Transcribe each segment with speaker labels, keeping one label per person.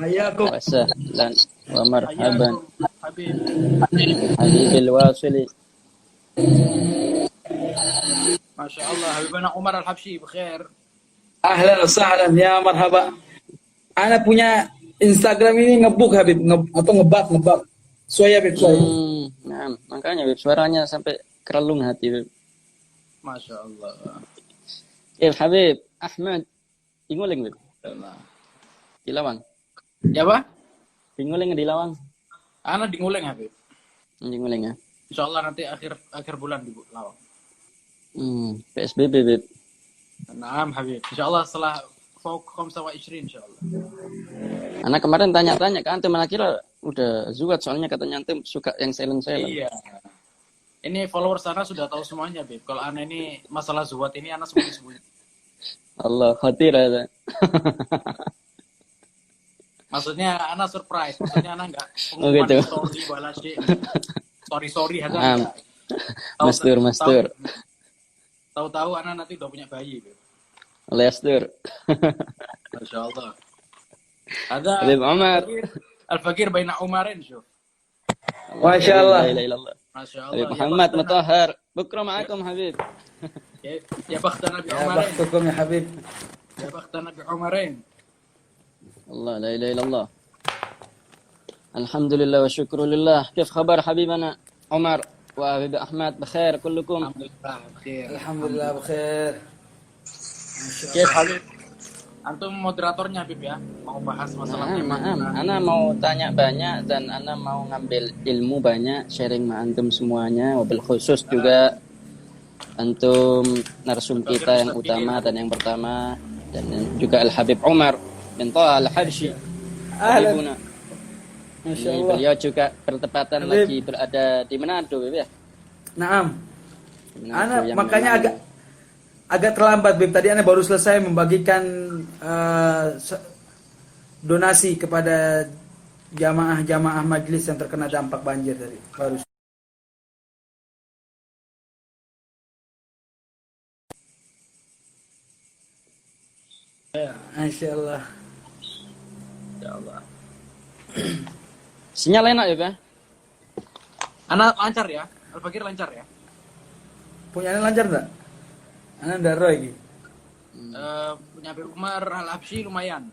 Speaker 1: حياكم.
Speaker 2: وسهلا ومرحبا
Speaker 1: حياكم حبيب.
Speaker 2: حبيبي الواصل.
Speaker 1: ما شاء الله حبيبنا عمر الحبشي بخير.
Speaker 3: Ahlan wa sahlan ya marhaba. Ana punya Instagram ini ngebuk Habib, ngebak. Soya Habib, soya.
Speaker 2: Nah, makanya Beb, suaranya sampai kerelung hati Beb.
Speaker 1: Masya Allah.
Speaker 2: Habib Ahmad Inguling Beb. Di Lawang.
Speaker 1: Ya Pak?
Speaker 2: Inguling di Lawang.
Speaker 1: Ana di Nguling Habib.
Speaker 2: Di Nguling ya.
Speaker 1: Insya Allah nanti akhir bulan di Lawang.
Speaker 2: PSBB Beb.
Speaker 1: Naam Habib. Insya Allah setelah Fawq 25 insya Allah.
Speaker 2: Anak kemarin tanya-tanya ke antum, mana kira udah zuat, soalnya katanya antum suka yang silent.
Speaker 1: Iya. Ini follower sana sudah tahu semuanya Beb. Kalau Ana ini masalah zuat ini Ana sembunyi-sembunyi.
Speaker 2: Allah khatir ada.
Speaker 1: Maksudnya Ana surprise. Maksudnya Ana enggak
Speaker 2: pengumuman gitu.
Speaker 1: Story balasi. Sorry ada.
Speaker 2: Mastur.
Speaker 1: Tahu-tahu Ana nanti udah punya bayi Beb.
Speaker 2: Lester.
Speaker 1: Masya Allah. Ada
Speaker 2: Habib Umar.
Speaker 1: Al-Fakir baina Umarin syuf.
Speaker 3: Masya Allah.
Speaker 1: Masya Allah.
Speaker 2: Habib Muhammad Mutahhar. Bukra ma'akum Habib.
Speaker 1: Ya baktana bi
Speaker 3: Ya
Speaker 1: Umarin.
Speaker 3: bakhtukum ya Habib.
Speaker 1: Ya baktana bi Umarin.
Speaker 2: Allah la ilaha illallah. Alhamdulillah wa syukrulillah. Kif khabar Habibana Umar wa Habib Ahmad bikhair kullukum?
Speaker 1: Alhamdulillah bikhair.
Speaker 3: Alhamdulillah bikhair.
Speaker 1: Kif Habib? Antum moderatornya Habib ya, mau bahas masalah tema.
Speaker 2: Ana mau tanya banyak dan ana mau ngambil ilmu banyak, sharing sama antum semuanya, wabil khusus juga antum narsum kita yang utama dan yang pertama, dan juga Al Habib Umar bin Thaha Al Habsyi. Habibuna.
Speaker 3: Masya Allah.
Speaker 2: Beliau juga bertepatan
Speaker 3: Habib.
Speaker 2: lagi berada di Manado, ya.
Speaker 3: Naam. Ana makanya agak terlambat Bib. Tadi Ana baru selesai membagikan donasi kepada jamaah majlis yang terkena dampak banjir tadi. Baru. Masya Allah.
Speaker 1: Ya Allah.
Speaker 2: Sinyal enak ya, Pak?
Speaker 1: Ana lancar ya? Al-Fakir lancar ya?
Speaker 3: Punya Ana lancar enggak? Ana ndak lagi.
Speaker 1: Punya Habib Umar Al-Habsyi lumayan.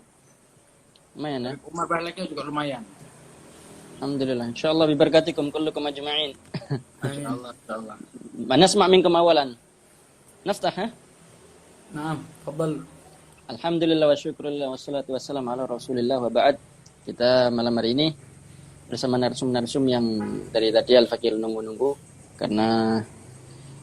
Speaker 2: Lumayan ya?
Speaker 1: Habib Umar Bahleknya juga lumayan.
Speaker 2: Alhamdulillah. Insyaallah bibarakatikum kullukum ajma'in.
Speaker 1: Insyaallah, insyaallah.
Speaker 2: Nasma' minkum awalan. Naftah ha?
Speaker 3: Naam, tafadhal.
Speaker 2: Alhamdulillah wa syukrulillah wassalatu wassalamu ala Rasulillah wa ba'd. Kita malam hari ini bersama narsum-narsum yang dari tadi Al-Fakir nunggu-nunggu karena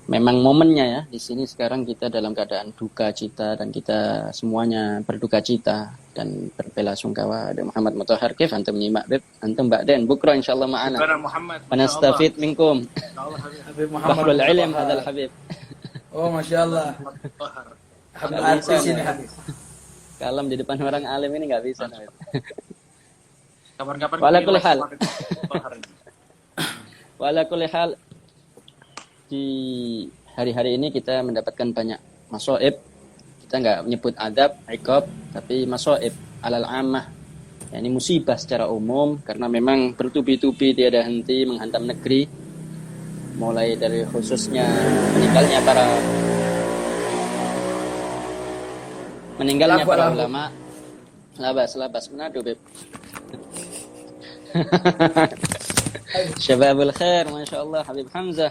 Speaker 2: memang momennya ya. Di sini sekarang kita dalam keadaan duka cita dan kita semuanya berduka cita dan berbelasungkawa. Ada Muhammad Mutahhar, kif antum menyimak Beb, antum ba'dan bukra insyaallah ma'ana.
Speaker 1: Muhammad.
Speaker 2: Panastafid minkum.
Speaker 1: Insyaallah
Speaker 3: Habib Muhammad.
Speaker 2: Bahrul ilm hadzal habib.
Speaker 3: Oh, Masya Allah.
Speaker 1: Mutahhar.
Speaker 3: Habib artis ini Habib.
Speaker 2: Kalam di depan orang alim ini enggak bisa.
Speaker 1: Kapan-kapan
Speaker 2: Wala kulli hal.
Speaker 1: Mutahhar.
Speaker 2: Wala kulli hal. Di hari-hari ini kita mendapatkan banyak masoib. Kita nggak menyebut adab, iqab, tapi masoib alal ammah. Ya, ini musibah secara umum karena memang bertubi-tubi tiada henti menghantam negeri. Mulai dari khususnya meninggalnya para ulama. Labas Manado Beb. Syababul khair, Masya Allah, Habib Hamzah.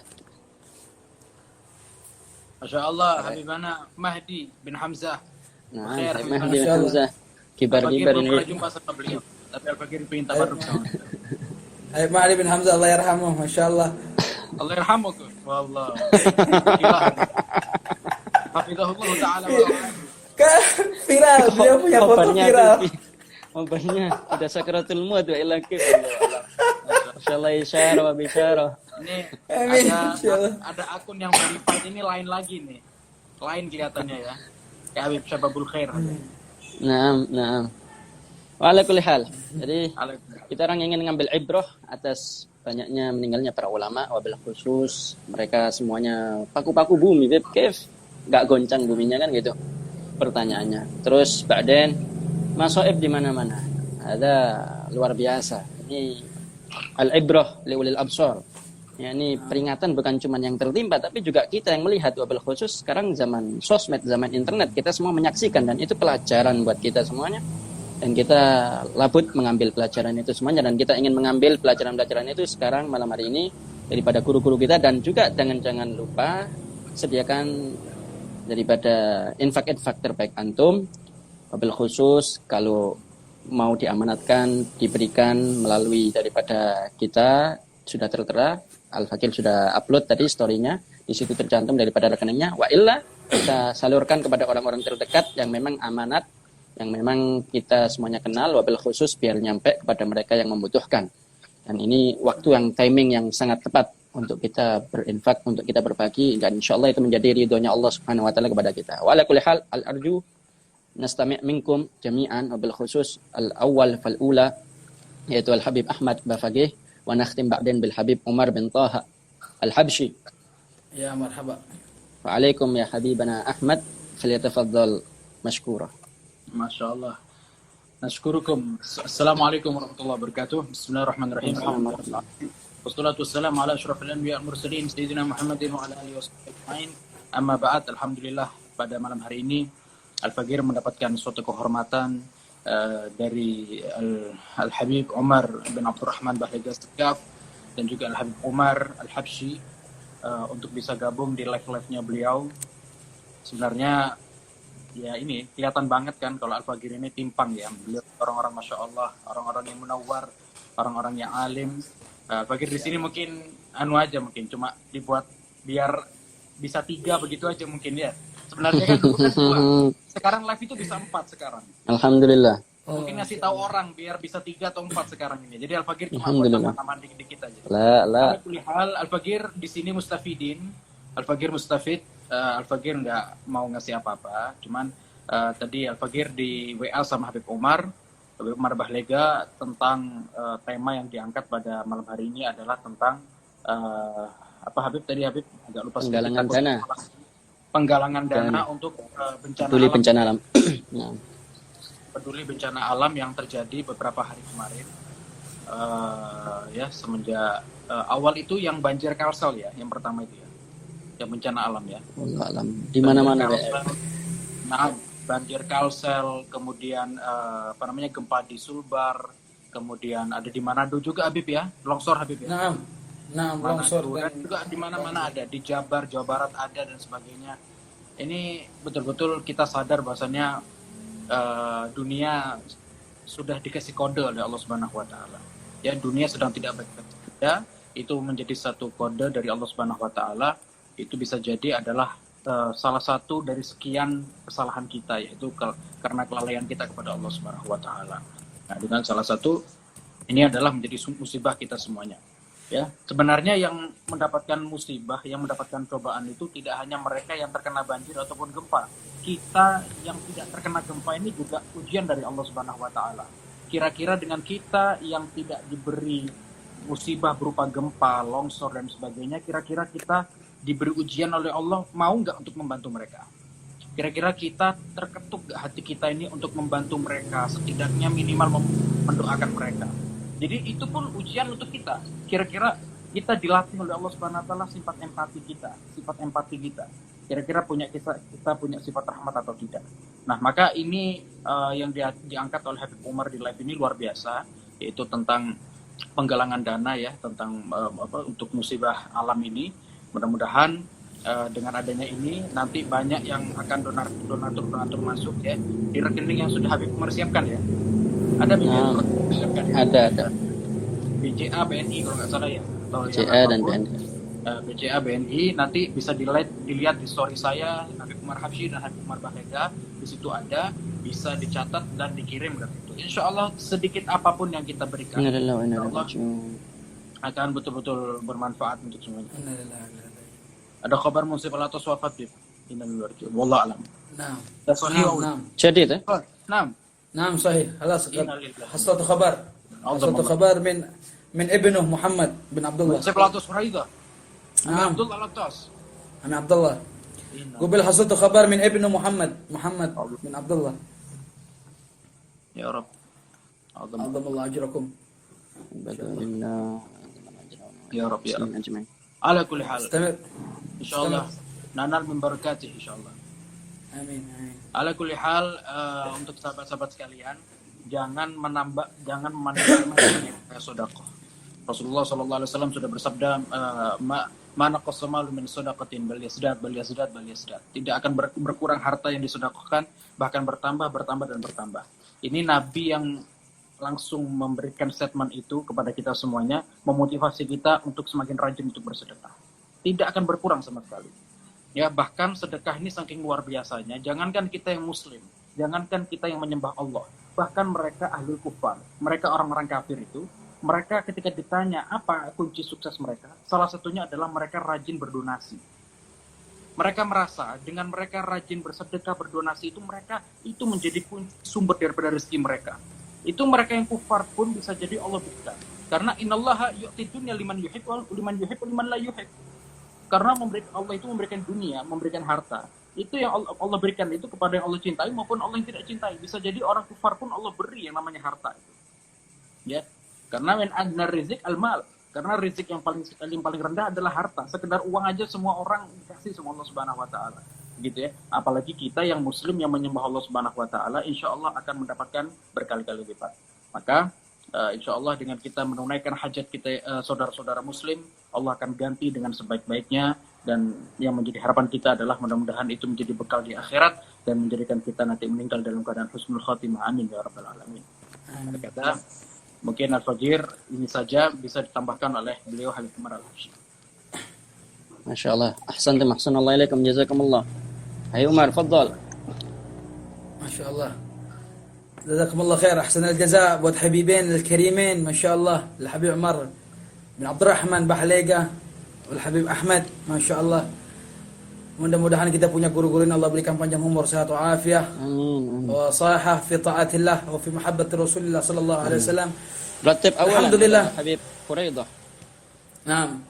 Speaker 1: Masya Allah, Habibana Mahdi bin Hamzah.
Speaker 2: Nah,
Speaker 1: Khair,
Speaker 2: Mahdi bin Hamzah. Kibar-kibar ini.
Speaker 1: Al-Fakir belum jumpa sama beliau, tapi Al-Fakir pengen tabarruk sama beliau.
Speaker 3: Habib Mahdi bin Hamzah, Allah yarhamuh, Masya Allah.
Speaker 1: Allah yarhamuh. Wallah. Hafizahullah ta'ala.
Speaker 3: Viral, beliau punya foto viral.
Speaker 2: Obatnya udah sakratul maut wa ila kif. Insyaallah isyarah wa bisyarah.
Speaker 1: Ini
Speaker 3: Amin, insyaallah.
Speaker 1: ada akun yang verified ini lain lagi nih. Lain kelihatannya ya. Kayak Habib Syababul Khair.
Speaker 2: Naam. Wa ala kulli hal. Jadi kita orang ingin ngambil ibrah atas banyaknya meninggalnya para ulama, wabil khusus mereka semuanya paku-paku bumi, Beb. Kif enggak goncang buminya kan gitu. Pertanyaannya. Terus ba'den masoib di mana-mana. ada luar biasa. Ini al-ibrah liulil absar. Ya, ini peringatan bukan cuma yang tertimpa, tapi juga kita yang melihat. Wabil khusus sekarang zaman sosmed, zaman internet, kita semua menyaksikan, dan itu pelajaran buat kita semuanya. Dan kita labut mengambil pelajaran itu semuanya, dan kita ingin mengambil pelajaran-pelajaran itu sekarang malam hari ini daripada guru-guru kita. Dan juga jangan lupa sediakan daripada infak-infak terbaik antum. Wabil khusus kalau mau diamanatkan, diberikan melalui daripada kita, sudah tertera. Al-Fakir sudah upload tadi story-nya, di situ tercantum daripada rekeningnya. Wa illa kita salurkan kepada orang-orang terdekat yang memang amanat, yang memang kita semuanya kenal, wabil khusus biar nyampe kepada mereka yang membutuhkan. Dan ini waktu yang timing yang sangat tepat untuk kita berinfak, untuk kita berbagi, dan insyaallah itu menjadi ridhonya Allah Subhanahu wa taala kepada kita. Wa ala kulli hal al-arju nastami' minkum jami'an, wabil khusus al-awwal fal ula, yaitu Al-Habib Ahmad Bafagih, wa nakhtim ba'din bil Habib Umar bin Taha Al-Habsyi.
Speaker 3: Ya marhaba.
Speaker 2: Wa alaikum ya habibana Ahmad, falyatafaddal mashkura.
Speaker 1: Masyaallah. Nashkurukum. Assalamualaikum warahmatullahi wabarakatuh. Bismillahirrahmanirrahim. Wassalatu wassalamu ala asyrafil anbiya wal mursalin sayyidina Muhammadin wa ala alihi washabbihi. Amma ba'd, alhamdulillah pada malam hari ini Al-Fakir mendapatkan suatu kehormatan dari Al-Habib Umar bin Abdurrahman Bahlega Segaf dan juga Al-Habib Umar Al-Habsyi untuk bisa gabung di live-live-nya beliau. Sebenarnya ya ini kelihatan banget kan kalau Al-Fakir ini timpang ya. Beliau orang-orang Masya Allah, orang-orang yang munawwar, orang-orang yang alim. Fakir di sini mungkin aja mungkin cuma dibuat biar bisa 3 begitu aja mungkin ya. Sebenarnya kan bukan 2. Sekarang live itu bisa 4 sekarang.
Speaker 2: Alhamdulillah.
Speaker 1: Mungkin ngasih tahu orang biar bisa 3 atau 4 sekarang ini. Jadi Al-Fakir cuma
Speaker 2: Alhamdulillah.
Speaker 1: teman-teman dikit-dikit aja.
Speaker 2: La.
Speaker 1: Hal Al-Fakir di sini mustafidin. Al-Fakir mustafid. Al-Fakir nggak mau ngasih apa-apa. Cuman tadi Al-Fakir di WA sama Habib Umar Bahlega tentang tema yang diangkat pada malam hari ini adalah tentang apa Habib tadi Habib agak lupa
Speaker 2: Penggalangan dana.
Speaker 1: Penggalangan dana untuk bencana
Speaker 2: Peduli
Speaker 1: alam.
Speaker 2: bencana alam. Nah.
Speaker 1: Peduli bencana alam yang terjadi beberapa hari kemarin. Ya semenjak awal itu yang banjir Kalsel ya, yang pertama itu ya. Yang bencana alam ya.
Speaker 2: Allah alam. Di mana-mana
Speaker 1: Nah, banjir Kalsel, kemudian apa namanya gempa di Sulbar, kemudian ada di Manado juga Habib ya, longsor Habib ya.
Speaker 3: Nah, longsor
Speaker 1: dan juga di mana-mana ada, di Jabar, Jawa Barat ada dan sebagainya. Ini betul-betul kita sadar bahwasannya dunia sudah dikasih kode oleh Allah Subhanahu wa taala. Ya, dunia sedang tidak baik-baik saja. Itu menjadi satu kode dari Allah Subhanahu wa taala. Itu bisa jadi adalah salah satu dari sekian kesalahan kita, yaitu karena kelalaian kita kepada Allah Subhanahu wa taala. Nah, dengan salah satu ini adalah menjadi musibah kita semuanya. Ya, sebenarnya yang mendapatkan musibah, yang mendapatkan cobaan itu tidak hanya mereka yang terkena banjir ataupun gempa. Kita yang tidak terkena gempa ini juga ujian dari Allah Subhanahu wa taala. Kira-kira dengan kita yang tidak diberi musibah berupa gempa, longsor dan sebagainya, kira-kira kita diberi ujian oleh Allah, mau nggak untuk membantu mereka? Kira-kira kita terketuk nggak hati kita ini untuk membantu mereka, setidaknya minimal mendoakan mereka. Jadi itu pun ujian untuk kita. Kira-kira kita dilatih oleh Allah Subhanahu wa taala sifat empati kita. Kira-kira kita punya sifat rahmat atau tidak. Nah, maka ini yang diangkat oleh Habib Umar di live ini luar biasa, yaitu tentang penggalangan dana ya, tentang untuk musibah alam ini. Mudah-mudahan dengan adanya ini nanti banyak yang akan donatur masuk ya di rekening yang sudah Habib Umar siapkan ya. Ada siapkan ya?
Speaker 2: Ada.
Speaker 1: BCA BNI kalau nggak salah ya. Atau
Speaker 2: BCA dan BNI.
Speaker 1: BCA BNI nanti bisa dilihat di story saya Habib Umar Habsyi dan Habib Umar Bahlega, di situ ada, bisa dicatat dan dikirim ke situ. Insya Allah sedikit apapun yang kita berikan, insya Allah akan betul-betul bermanfaat untuk semuanya. Ada kabar musibah atau wafat di luar itu. Wallah alam.
Speaker 3: Nah.
Speaker 2: Jadi itu.
Speaker 3: نعم صحيح خلاص حصلت خبر من ابنه محمد بن عبد الله
Speaker 1: سبلاtus فريضة
Speaker 3: نعم
Speaker 1: عبد الله الطاس
Speaker 3: أنا عبد الله قبل حصلت خبر من ابنه محمد بن عبد الله
Speaker 1: يا رب
Speaker 3: Azzamallahu ajrakum.
Speaker 1: Ya Rabb ya Rabb.
Speaker 2: أجمعين.
Speaker 1: Ala kulli hal.
Speaker 3: Istamir.
Speaker 1: Insyaallah nanal min barakatih insyaallah.
Speaker 3: Amin. Amin.
Speaker 1: Ala kulli hal, untuk sahabat-sahabat sekalian, jangan memandang sedekah. Rasulullah sallallahu alaihi wasallam sudah bersabda, mana qasamalu min sadaqatin bal yasdad. Tidak akan berkurang harta yang disedekahkan, bahkan bertambah dan bertambah. Ini nabi yang langsung memberikan statement itu kepada kita semuanya, memotivasi kita untuk semakin rajin untuk bersedekah. Tidak akan berkurang sama sekali. Ya, bahkan sedekah ini saking luar biasanya, jangankan kita yang muslim, jangankan kita yang menyembah Allah, bahkan mereka ahli kufar, mereka orang-orang kafir itu, mereka ketika ditanya apa kunci sukses mereka, salah satunya adalah mereka rajin berdonasi. Mereka merasa dengan mereka rajin bersedekah, berdonasi itu mereka itu menjadi sumber daripada rezeki mereka. Itu mereka yang kufar pun bisa jadi Allah buka. Karena innallaha yu'ti dunya liman yuhib wa liman la yuhib. Karena Allah itu memberikan dunia, memberikan harta. Itu yang Allah berikan itu kepada yang Allah cintai maupun Allah yang tidak cintai. Bisa jadi orang kufar pun Allah beri yang namanya harta itu. Ya. Karena min adna rizq al-mal. Karena rizki yang paling rendah adalah harta. Sekedar uang aja semua orang dikasih sama Allah Subhanahu wa taala. Gitu ya. Apalagi kita yang muslim yang menyembah Allah Subhanahu wa taala, insyaallah akan mendapatkan berkali-kali lipat. Maka insyaallah dengan kita menunaikan hajat kita saudara-saudara muslim, Allah akan ganti dengan sebaik-baiknya, dan yang menjadi harapan kita adalah mudah-mudahan itu menjadi bekal di akhirat dan menjadikan kita nanti meninggal dalam keadaan husnul khatimah. Amin ya rabbal alamin. Kata mungkin Al-Fajir ini saja bisa ditambahkan oleh beliau Habib Umar Al-Habsyi.
Speaker 2: Masya Allah. Ahsantum ahsanallahu ilaikum jazakumullah. Hai Umar, fadhal.
Speaker 3: Masya Allah. Jazakumullah khair. Ahsan al-jaza buat Habibain al-Karimain. Masya Allah. Al-Habib Umar bin Abdurrahman Bahlega. Al-Habib Ahmad. Masya Allah. Mudah-mudahan kita punya guru-guru yang Allah berikan panjang umur, sehat wa afiah.
Speaker 2: Amin.
Speaker 3: Wa sahah fi ta'atillah wa fi mahabbati Rasulillah sallallahu alaihi wasallam.
Speaker 2: Ratib awalan.
Speaker 3: Alhamdulillah.
Speaker 2: Habib Quraidah.
Speaker 3: Naam.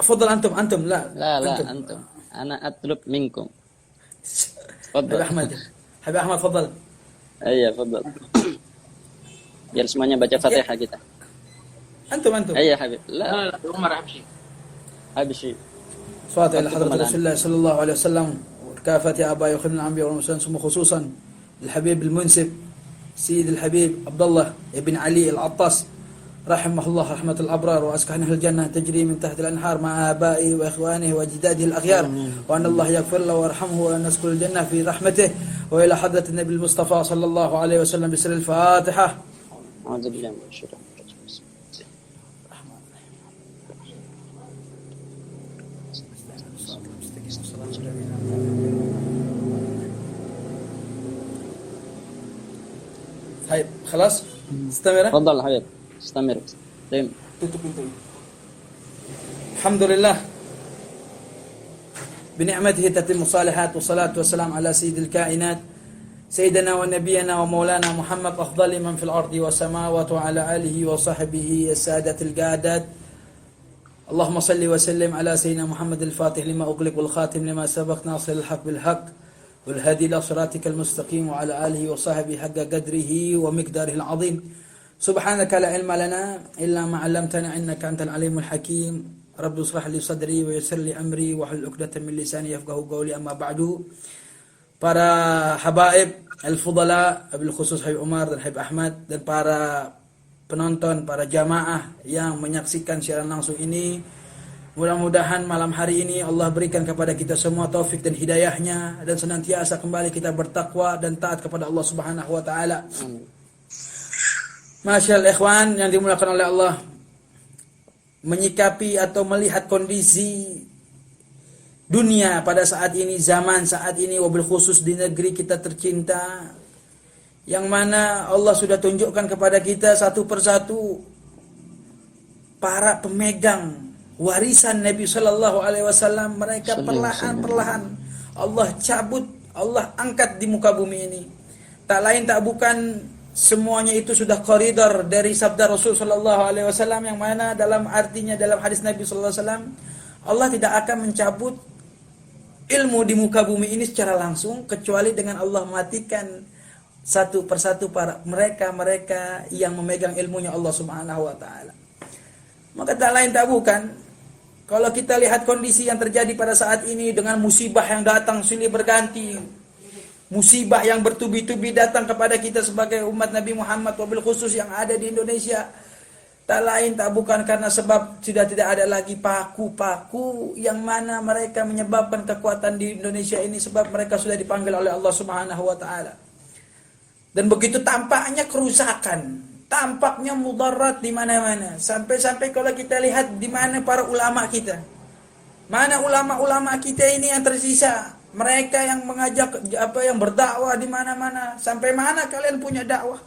Speaker 3: Fadhal antum. La.
Speaker 2: Antum. Ana atlub minkum.
Speaker 3: Habib Ahmad. Habib Ahmad fadhal.
Speaker 2: Iya, fadhal. Biar semuanya baca Fatihah kita.
Speaker 3: Antum.
Speaker 2: Iya, Habib. La,
Speaker 1: Umar Habsyi.
Speaker 2: Habsyi.
Speaker 3: صلاة إلى حضرة رسول الله صلى الله عليه وسلم وكافة آباء وخدم الأنبياء والمرسلين ثم خصوصا الحبيب المنسب سيد الحبيب عبد الله بن علي العطاس رحمه الله رحمة الأبرار وأسكنه الجنة تجري من تحت الأنهار مع آبائه وإخوانه وأجداده الأخيار وأن الله يغفر له ويرحمه وأن ندخل الجنة في رحمته وإلى حضرة النبي المصطفى صلى الله عليه وسلم بسر الفاتحة.
Speaker 2: أعوذ بالله من الشيطان.
Speaker 3: طيب خلاص استمر.
Speaker 2: تفضل حبيب استمر.
Speaker 3: tutup pintu. Alhamdulillah بنعمته تتم الصالحات والصلاة والسلام على سيد الكائنات سيدنا ونبينا ومولانا محمد أفضل من في الأرض والسماوات وعلى آله وصحبه السادة القادات. اللهم صل وسلم على سيدنا محمد الفاتح لما أغلق والخاتم لما سبق ناصر الحق بالحق والهدي إلى صراطك المستقيم وعلى آله وصحبه حق قدره ومقداره العظيم. سبحانك لا علم لنا إلا ما علمتنا إنك أنت العليم الحكيم. رب اشرح لي صدري ويسر لي أمري واحلل عقدة من لساني يفقهوا قولي. أما بعد, para habaib al-fudala, wabil khusus Habib Umar dan Habib Ahmad, dan para penonton, para jamaah yang menyaksikan siaran langsung ini, mudah-mudahan malam hari ini Allah berikan kepada kita semua taufik dan hidayahnya, dan senantiasa kembali kita bertakwa dan taat kepada Allah Subhanahu wa taala. Masyaallah ikhwan yang dimuliakan oleh Allah, menyikapi atau melihat kondisi dunia pada saat ini, zaman saat ini, wabil khusus di negeri kita tercinta, yang mana Allah sudah tunjukkan kepada kita satu persatu para pemegang warisan Nabi Sallallahu Alaihi Wasallam. Mereka perlahan-perlahan Allah cabut, Allah angkat di muka bumi ini. Tak lain tak bukan, semuanya itu sudah koridor dari sabda Rasul Sallallahu Alaihi Wasallam, yang mana dalam artinya dalam hadis Nabi Sallallahu Alaihi Wasallam, Allah tidak akan mencabut ilmu di muka bumi ini secara langsung kecuali dengan Allah matikan satu persatu para mereka yang memegang ilmunya Allah Subhanahu wa taala. Maka tak lain tak bukan, kalau kita lihat kondisi yang terjadi pada saat ini dengan musibah yang datang silih berganti, musibah yang bertubi-tubi datang kepada kita sebagai umat Nabi Muhammad, wabil khusus yang ada di Indonesia, tak lain tak bukan karena sebab sudah tidak ada lagi paku-paku yang mana mereka menyebabkan kekuatan di Indonesia ini, sebab mereka sudah dipanggil oleh Allah Subhanahu wa taala. Dan begitu tampaknya kerusakan, tampaknya mudarat di mana-mana. Sampai-sampai kalau kita lihat di mana para ulama kita. Mana ulama-ulama kita ini yang tersisa? Mereka yang mengajak yang berdakwah di mana-mana. Sampai mana kalian punya dakwah?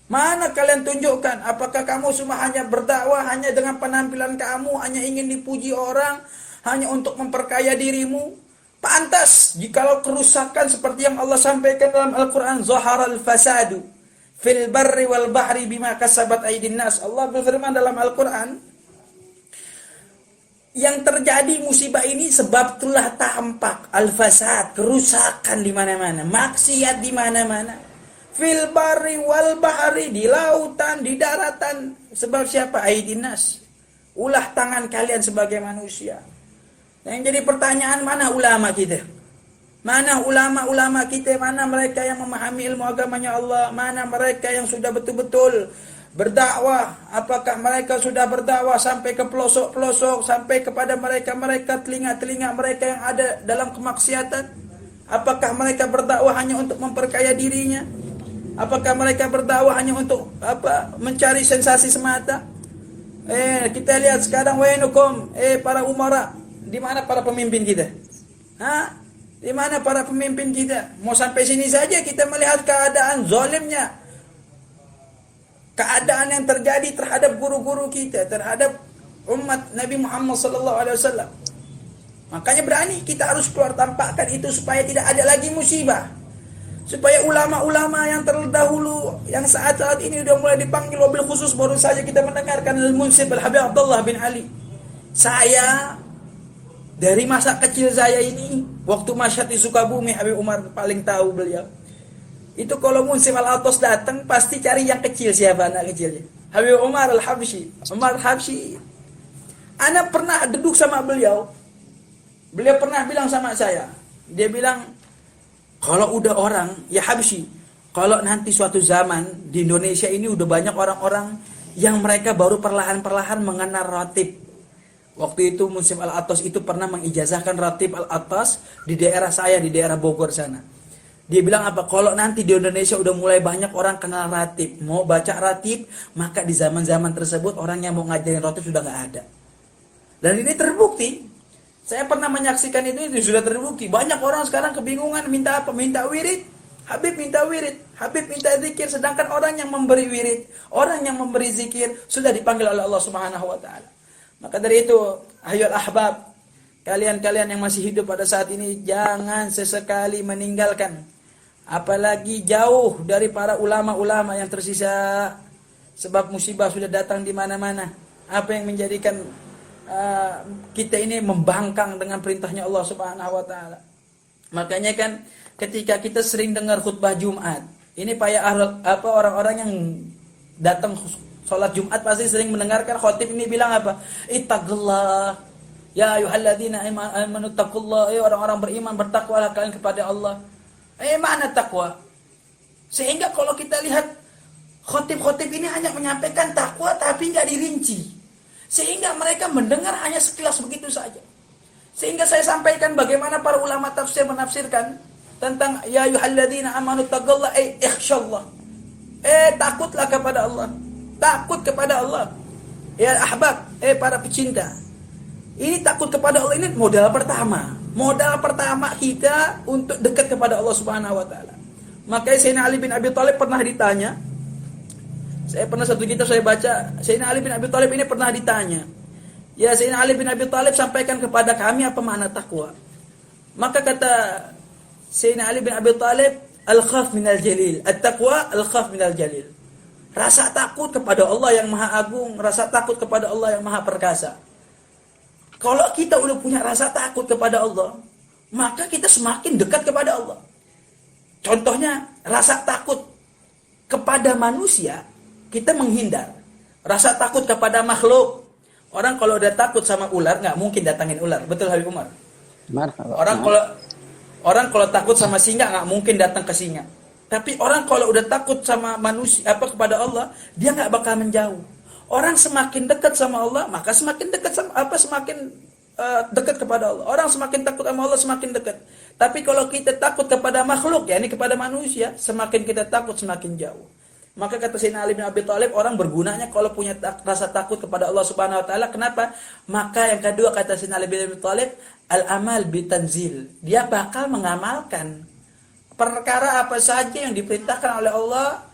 Speaker 3: Mana kalian tunjukkan? Apakah kamu cuma hanya berdakwah hanya dengan penampilan kamu, hanya ingin dipuji orang, hanya untuk memperkaya dirimu? Pantas jikalau kerusakan seperti yang Allah sampaikan dalam Al-Quran, zaharal fasadu fil barri wal bahri bima kasabat aydin nas. Allah berfirman dalam Al-Quran, yang terjadi musibah ini sebab telah tampak al-fasad, kerusakan di mana-mana, maksiat di mana-mana. Fil barri wal bahri, di lautan, di daratan. Sebab siapa? Aydin nas, ulah tangan kalian sebagai manusia. Nah, yang jadi pertanyaan, mana ulama kita? Mana ulama-ulama kita? Mana mereka yang memahami ilmu agamanya Allah? Mana mereka yang sudah betul-betul berdakwah? Apakah mereka sudah berdakwah sampai ke pelosok-pelosok, sampai kepada mereka-mereka, telinga-telinga mereka yang ada dalam kemaksiatan? Apakah mereka berdakwah hanya untuk memperkaya dirinya? Apakah mereka berdakwah hanya untuk mencari sensasi semata? Kita lihat sekarang, wainukum, para umara. Di mana para pemimpin kita? Di mana para pemimpin kita? Mau sampai sini saja kita melihat keadaan zalimnya, keadaan yang terjadi terhadap guru-guru kita, terhadap umat Nabi Muhammad SAW. Makanya berani kita harus keluar tampakkan itu supaya tidak ada lagi musibah. Supaya ulama-ulama yang terdahulu, yang saat ini sudah mulai dipanggil, wabil khusus baru saja kita mendengarkan Al-Munsif Al-Habib Abdullah bin Ali. Saya dari masa kecil saya ini, waktu masyad di Sukabumi, Habib Umar paling tahu beliau. Itu kalau Munsif Al-Atos datang, pasti cari yang kecil, siapa anak kecilnya. Habib Umar Al-Habsyi. Umar Al-Habsyi. Ana pernah duduk sama beliau. Beliau pernah bilang sama saya. Dia bilang, kalau udah orang, ya Habsyi, kalau nanti suatu zaman, di Indonesia ini udah banyak orang-orang yang mereka baru perlahan-perlahan mengenal ratib. Waktu itu Munsif Al-Atas itu pernah mengijazahkan ratib Al-Atas di daerah saya, di daerah Bogor sana. Dia bilang apa? Kalau nanti di Indonesia udah mulai banyak orang kenal ratib, mau baca ratib, maka di zaman-zaman tersebut orang yang mau ngajarin ratib sudah nggak ada. Dan ini terbukti. Saya pernah menyaksikan itu sudah terbukti. Banyak orang sekarang kebingungan minta apa? Minta wirid. Habib minta wirid, Habib minta zikir, sedangkan orang yang memberi wirid, orang yang memberi zikir sudah dipanggil oleh Allah Subhanahu wa taala. Maka dari itu, ayyuhal ahbab, kalian-kalian yang masih hidup pada saat ini, jangan sesekali meninggalkan, apalagi jauh dari para ulama-ulama yang tersisa, sebab musibah sudah datang di mana-mana. Apa yang menjadikan kita ini membangkang dengan perintahnya Allah Subhanahu wa taala. Makanya kan ketika kita sering dengar khutbah Jumat, ini orang-orang yang datang sholat Jumat pasti sering mendengarkan khotib ini bilang apa? Ittaqullah, ya ayyuhalladzina amanu taqullah, orang-orang beriman bertakwalah kalian kepada Allah. Mana takwa? Sehingga kalau kita lihat khotib-khotib ini hanya menyampaikan takwa tapi nggak dirinci, sehingga mereka mendengar hanya sekilas begitu saja. Sehingga saya sampaikan bagaimana para ulama tafsir menafsirkan tentang ya ayyuhalladzina amanu taqullah, ikhsyallah, takutlah kepada Allah. Takut kepada Allah. Ya ahbab, para pecinta. Ini takut kepada Allah, ini modal pertama. Modal pertama kita untuk dekat kepada Allah Subhanahu wa taala. Makanya Sayyidina Ali bin Abi Thalib pernah ditanya. Saya pernah satu kitab saya baca, Sayyidina Ali bin Abi Thalib ini pernah ditanya. Ya Sayyidina Ali bin Abi Thalib, sampaikan kepada kami apa makna takwa. Maka kata Sayyidina Ali bin Abi Thalib, al-khaf minal jalil. At-taqwa al-khaf minal jalil. Rasa takut kepada Allah yang maha agung, rasa takut kepada Allah yang maha perkasa. Kalau kita udah punya rasa takut kepada Allah, maka kita semakin dekat kepada Allah. Contohnya rasa takut kepada manusia kita menghindar. Rasa takut kepada makhluk. Orang kalau udah takut sama ular nggak mungkin datangin ular. Betul Habib Umar?
Speaker 2: Marhaba.
Speaker 3: Orang kalau takut sama singa nggak mungkin datang ke singa. Tapi orang kalau udah takut sama manusia kepada Allah, dia nggak bakal menjauh. Orang semakin dekat sama Allah, maka semakin dekat semakin dekat kepada Allah. Orang semakin takut sama Allah semakin dekat. Tapi kalau kita takut kepada makhluk, ya ini kepada manusia, semakin kita takut semakin jauh. Maka kata Sayyidina Ali bin Abi Thalib, orang bergunanya kalau punya rasa takut kepada Allah Subhanahu wa taala. Kenapa? Maka yang kedua kata Sayyidina Ali bin Abi Thalib, al-amal bitanzil. Dia bakal mengamalkan perkara apa saja yang diperintahkan oleh Allah,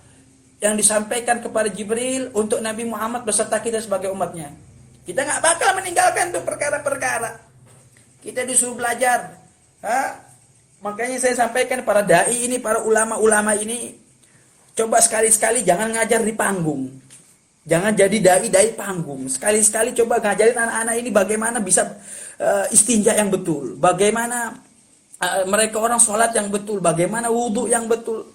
Speaker 3: yang disampaikan kepada Jibril untuk Nabi Muhammad beserta kita sebagai umatnya. Kita nggak bakal meninggalkan tuh perkara-perkara. Kita disuruh belajar. Makanya saya sampaikan para dai ini, para ulama-ulama ini, coba sekali-sekali jangan ngajar di panggung. Jangan jadi dai panggung. Sekali-sekali coba ngajarin anak-anak ini bagaimana bisa istinja yang betul. Bagaimana mereka orang sholat yang betul. Bagaimana wudhu yang betul.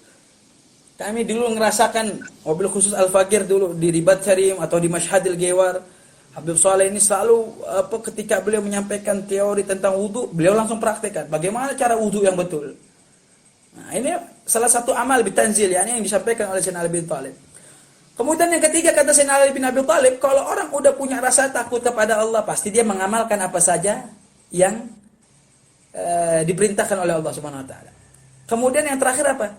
Speaker 3: Kami dulu ngerasakan mobil khusus Al-Fakir dulu di Ribat Karim atau di Mashhadil Gewar. Habib Saleh ini selalu ketika beliau menyampaikan teori tentang wudhu, beliau langsung praktekkan. Bagaimana cara wudhu yang betul. Nah, ini salah satu amal bitanzil yang disampaikan oleh Sayyidina Ali bin Thalib. Kemudian yang ketiga kata Sayyidina Ali bin Abi Thalib, kalau orang udah punya rasa takut kepada Allah, pasti dia mengamalkan apa saja yang diperintahkan oleh Allah Subhanahu wa taala. Kemudian yang terakhir apa?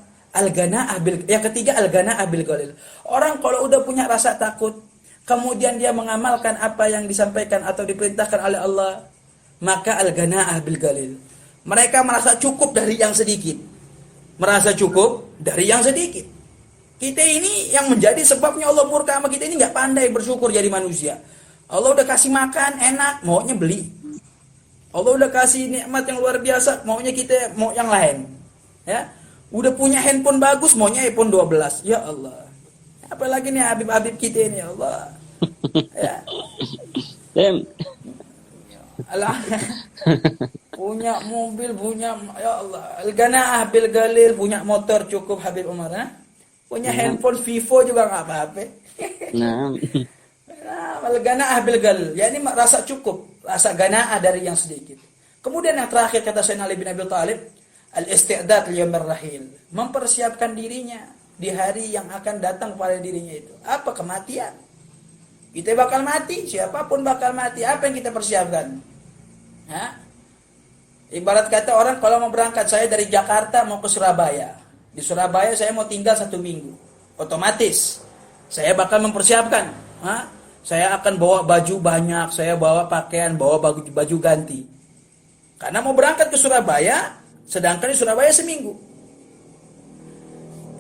Speaker 3: Yang ketiga al-ghana'ah bil qalil. Orang kalau udah punya rasa takut, kemudian dia mengamalkan apa yang disampaikan atau diperintahkan oleh Allah, maka al-ghana'ah bil qalil. Mereka merasa cukup dari yang sedikit. Merasa cukup dari yang sedikit. Kita ini yang menjadi sebabnya Allah murka sama kita ini nggak pandai bersyukur jadi manusia. Allah udah kasih makan enak, maunya beli. Allah udah kasih nikmat yang luar biasa, maunya kita mau yang lain. Ya, udah punya handphone bagus, maunya iPhone 12. Ya Allah. Apalagi nih Habib-habib kita ini, ya Allah. Ya. Allah. Punya mobil, punya ya Allah. Al-ghana'ah bil qalil, punya motor cukup Habib Umar, ha? Punya handphone Vivo juga enggak apa-apa.
Speaker 2: Nah.
Speaker 3: Al-ghana'ah bil qalil, yakni rasa cukup, rasa gana'ah dari yang sedikit. Kemudian yang terakhir kata Sayyidina Ali bin Abi Thalib, al-isti'dad li yaumir rahil, mempersiapkan dirinya di hari yang akan datang pada dirinya itu. Apa? Kematian. Kita bakal mati, siapapun bakal mati. Apa yang kita persiapkan? Ibarat kata orang kalau mau berangkat, saya dari Jakarta mau ke Surabaya. Di Surabaya saya mau tinggal 1 minggu. Otomatis saya bakal mempersiapkan. Saya akan bawa baju banyak, saya bawa pakaian, bawa baju ganti. Karena mau berangkat ke Surabaya, sedangkan di Surabaya seminggu.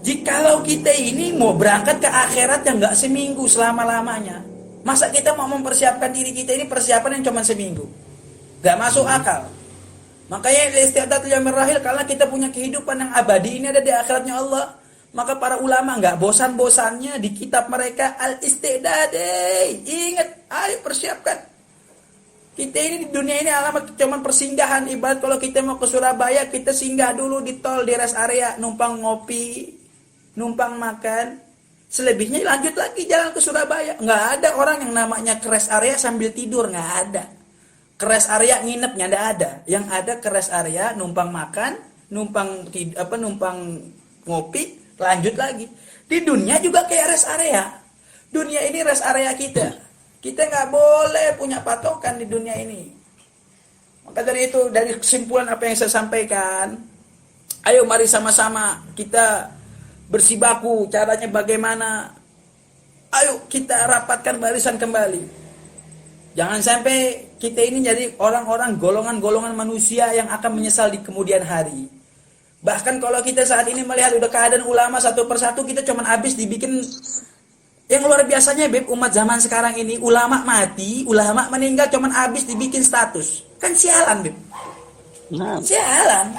Speaker 3: Jikalau kita ini mau berangkat ke akhirat yang nggak seminggu selama-lamanya, masa kita mau mempersiapkan diri kita ini persiapan yang cuma seminggu? Nggak masuk akal. Makanya istiadat yaumir rahil, karena kita punya kehidupan yang abadi ini ada di akhiratnya Allah. Maka para ulama nggak bosan-bosannya di kitab mereka al-istidad. Ingat, ayo persiapkan. Kita ini di dunia ini alamat cuma persinggahan. Ibarat kalau kita mau ke Surabaya, kita singgah dulu di tol, di rest area, numpang ngopi, numpang makan. Selebihnya lanjut lagi jalan ke Surabaya. Nggak ada orang yang namanya ke rest area sambil tidur, nggak ada. Ke rest area nginepnya nggak ada. Yang ada ke rest area numpang makan, numpang ngopi, lanjut lagi. Di dunia juga kayak rest area. Dunia ini rest area kita. Kita nggak boleh punya patokan di dunia ini. Maka dari itu, dari kesimpulan apa yang saya sampaikan, ayo mari sama-sama kita bersibaku. Caranya bagaimana? Ayo kita rapatkan barisan kembali. Jangan sampai kita ini jadi orang-orang golongan-golongan manusia yang akan menyesal di kemudian hari. Bahkan kalau kita saat ini melihat udah keadaan ulama satu persatu, kita cuman habis dibikin. Yang luar biasanya Beb, umat zaman sekarang ini, ulama mati, ulama meninggal cuman habis dibikin status. Kan sialan Beb.
Speaker 2: Nah.
Speaker 3: Sialan.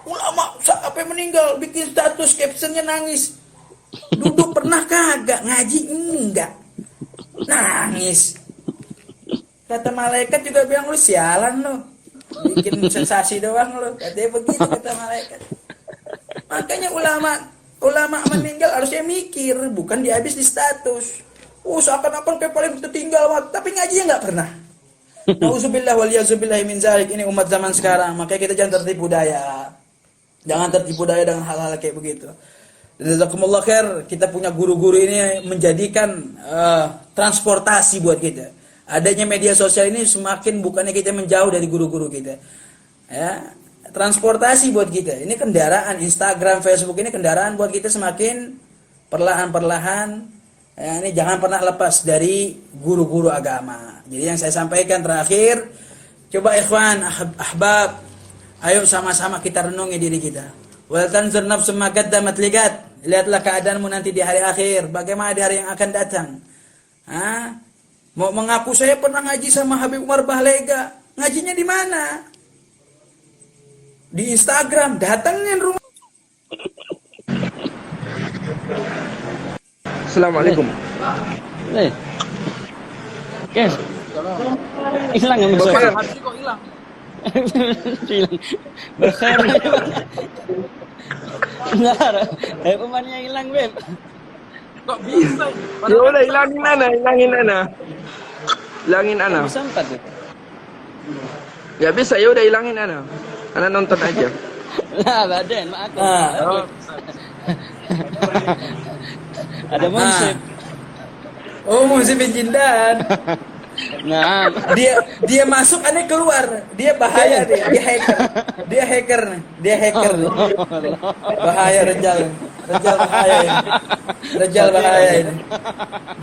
Speaker 3: Ulama sampai meninggal bikin status, captionnya nangis. Duduk pernah kagak, ngaji enggak. Nangis. Kata malaikat juga bilang, lu sialan lu. Bikin sensasi doang lu. Katanya begitu kata malaikat. Makanya ulama Ulama meninggal harusnya mikir, bukan dihabis di status. Oh, seakan-akan kayak paling tertinggal, tapi ngajinya nggak pernah. Nauzubillah wal yazubillah min zalik. Ini umat zaman sekarang, makanya kita jangan tertipu daya. Jangan tertipu daya dengan hal-hal kayak begitu. Dan jazakumullah khair, kita punya guru-guru ini menjadikan transportasi buat kita. Adanya media sosial ini semakin bukannya kita menjauh dari guru-guru kita. Ya, transportasi buat kita. Ini kendaraan Instagram, Facebook ini kendaraan buat kita semakin perlahan-perlahan. Ya, ini jangan pernah lepas dari guru-guru agama. Jadi yang saya sampaikan terakhir, coba ikhwan, ahbab, ayo sama-sama kita renungi diri kita. Wal tanzur nafsum ma qaddamat ligat. Lihatlah keadaanmu nanti di hari akhir, bagaimana di hari yang akan datang. Mau mengaku saya pernah ngaji sama Habib Umar Bahlega, ngajinya di mana? Di Instagram, datengin rumah.
Speaker 4: Assalamualaikum.
Speaker 2: Guys. Hilang yang
Speaker 4: Bapak,
Speaker 2: besar.
Speaker 1: Hati kok hilang.
Speaker 2: Hilang. Besar. Benar. Umarnya hilang, Beb.
Speaker 1: Kok bisa?
Speaker 4: ya udah hilangin ana. Hilangin ana.
Speaker 2: Bisa 4 tuh.
Speaker 4: Ya bisa, ya udah hilangin ana. Ana nonton aja.
Speaker 2: Lah, badan, mak aku.
Speaker 1: Oh, bisa.
Speaker 2: Ada munsip.
Speaker 3: Oh, musim Jindan.
Speaker 2: Nah,
Speaker 3: Dia masuk, aneh keluar. Dia bahaya deh. Dia hacker nih. Bahaya Rejal bahaya ini. Rejal bahaya ini.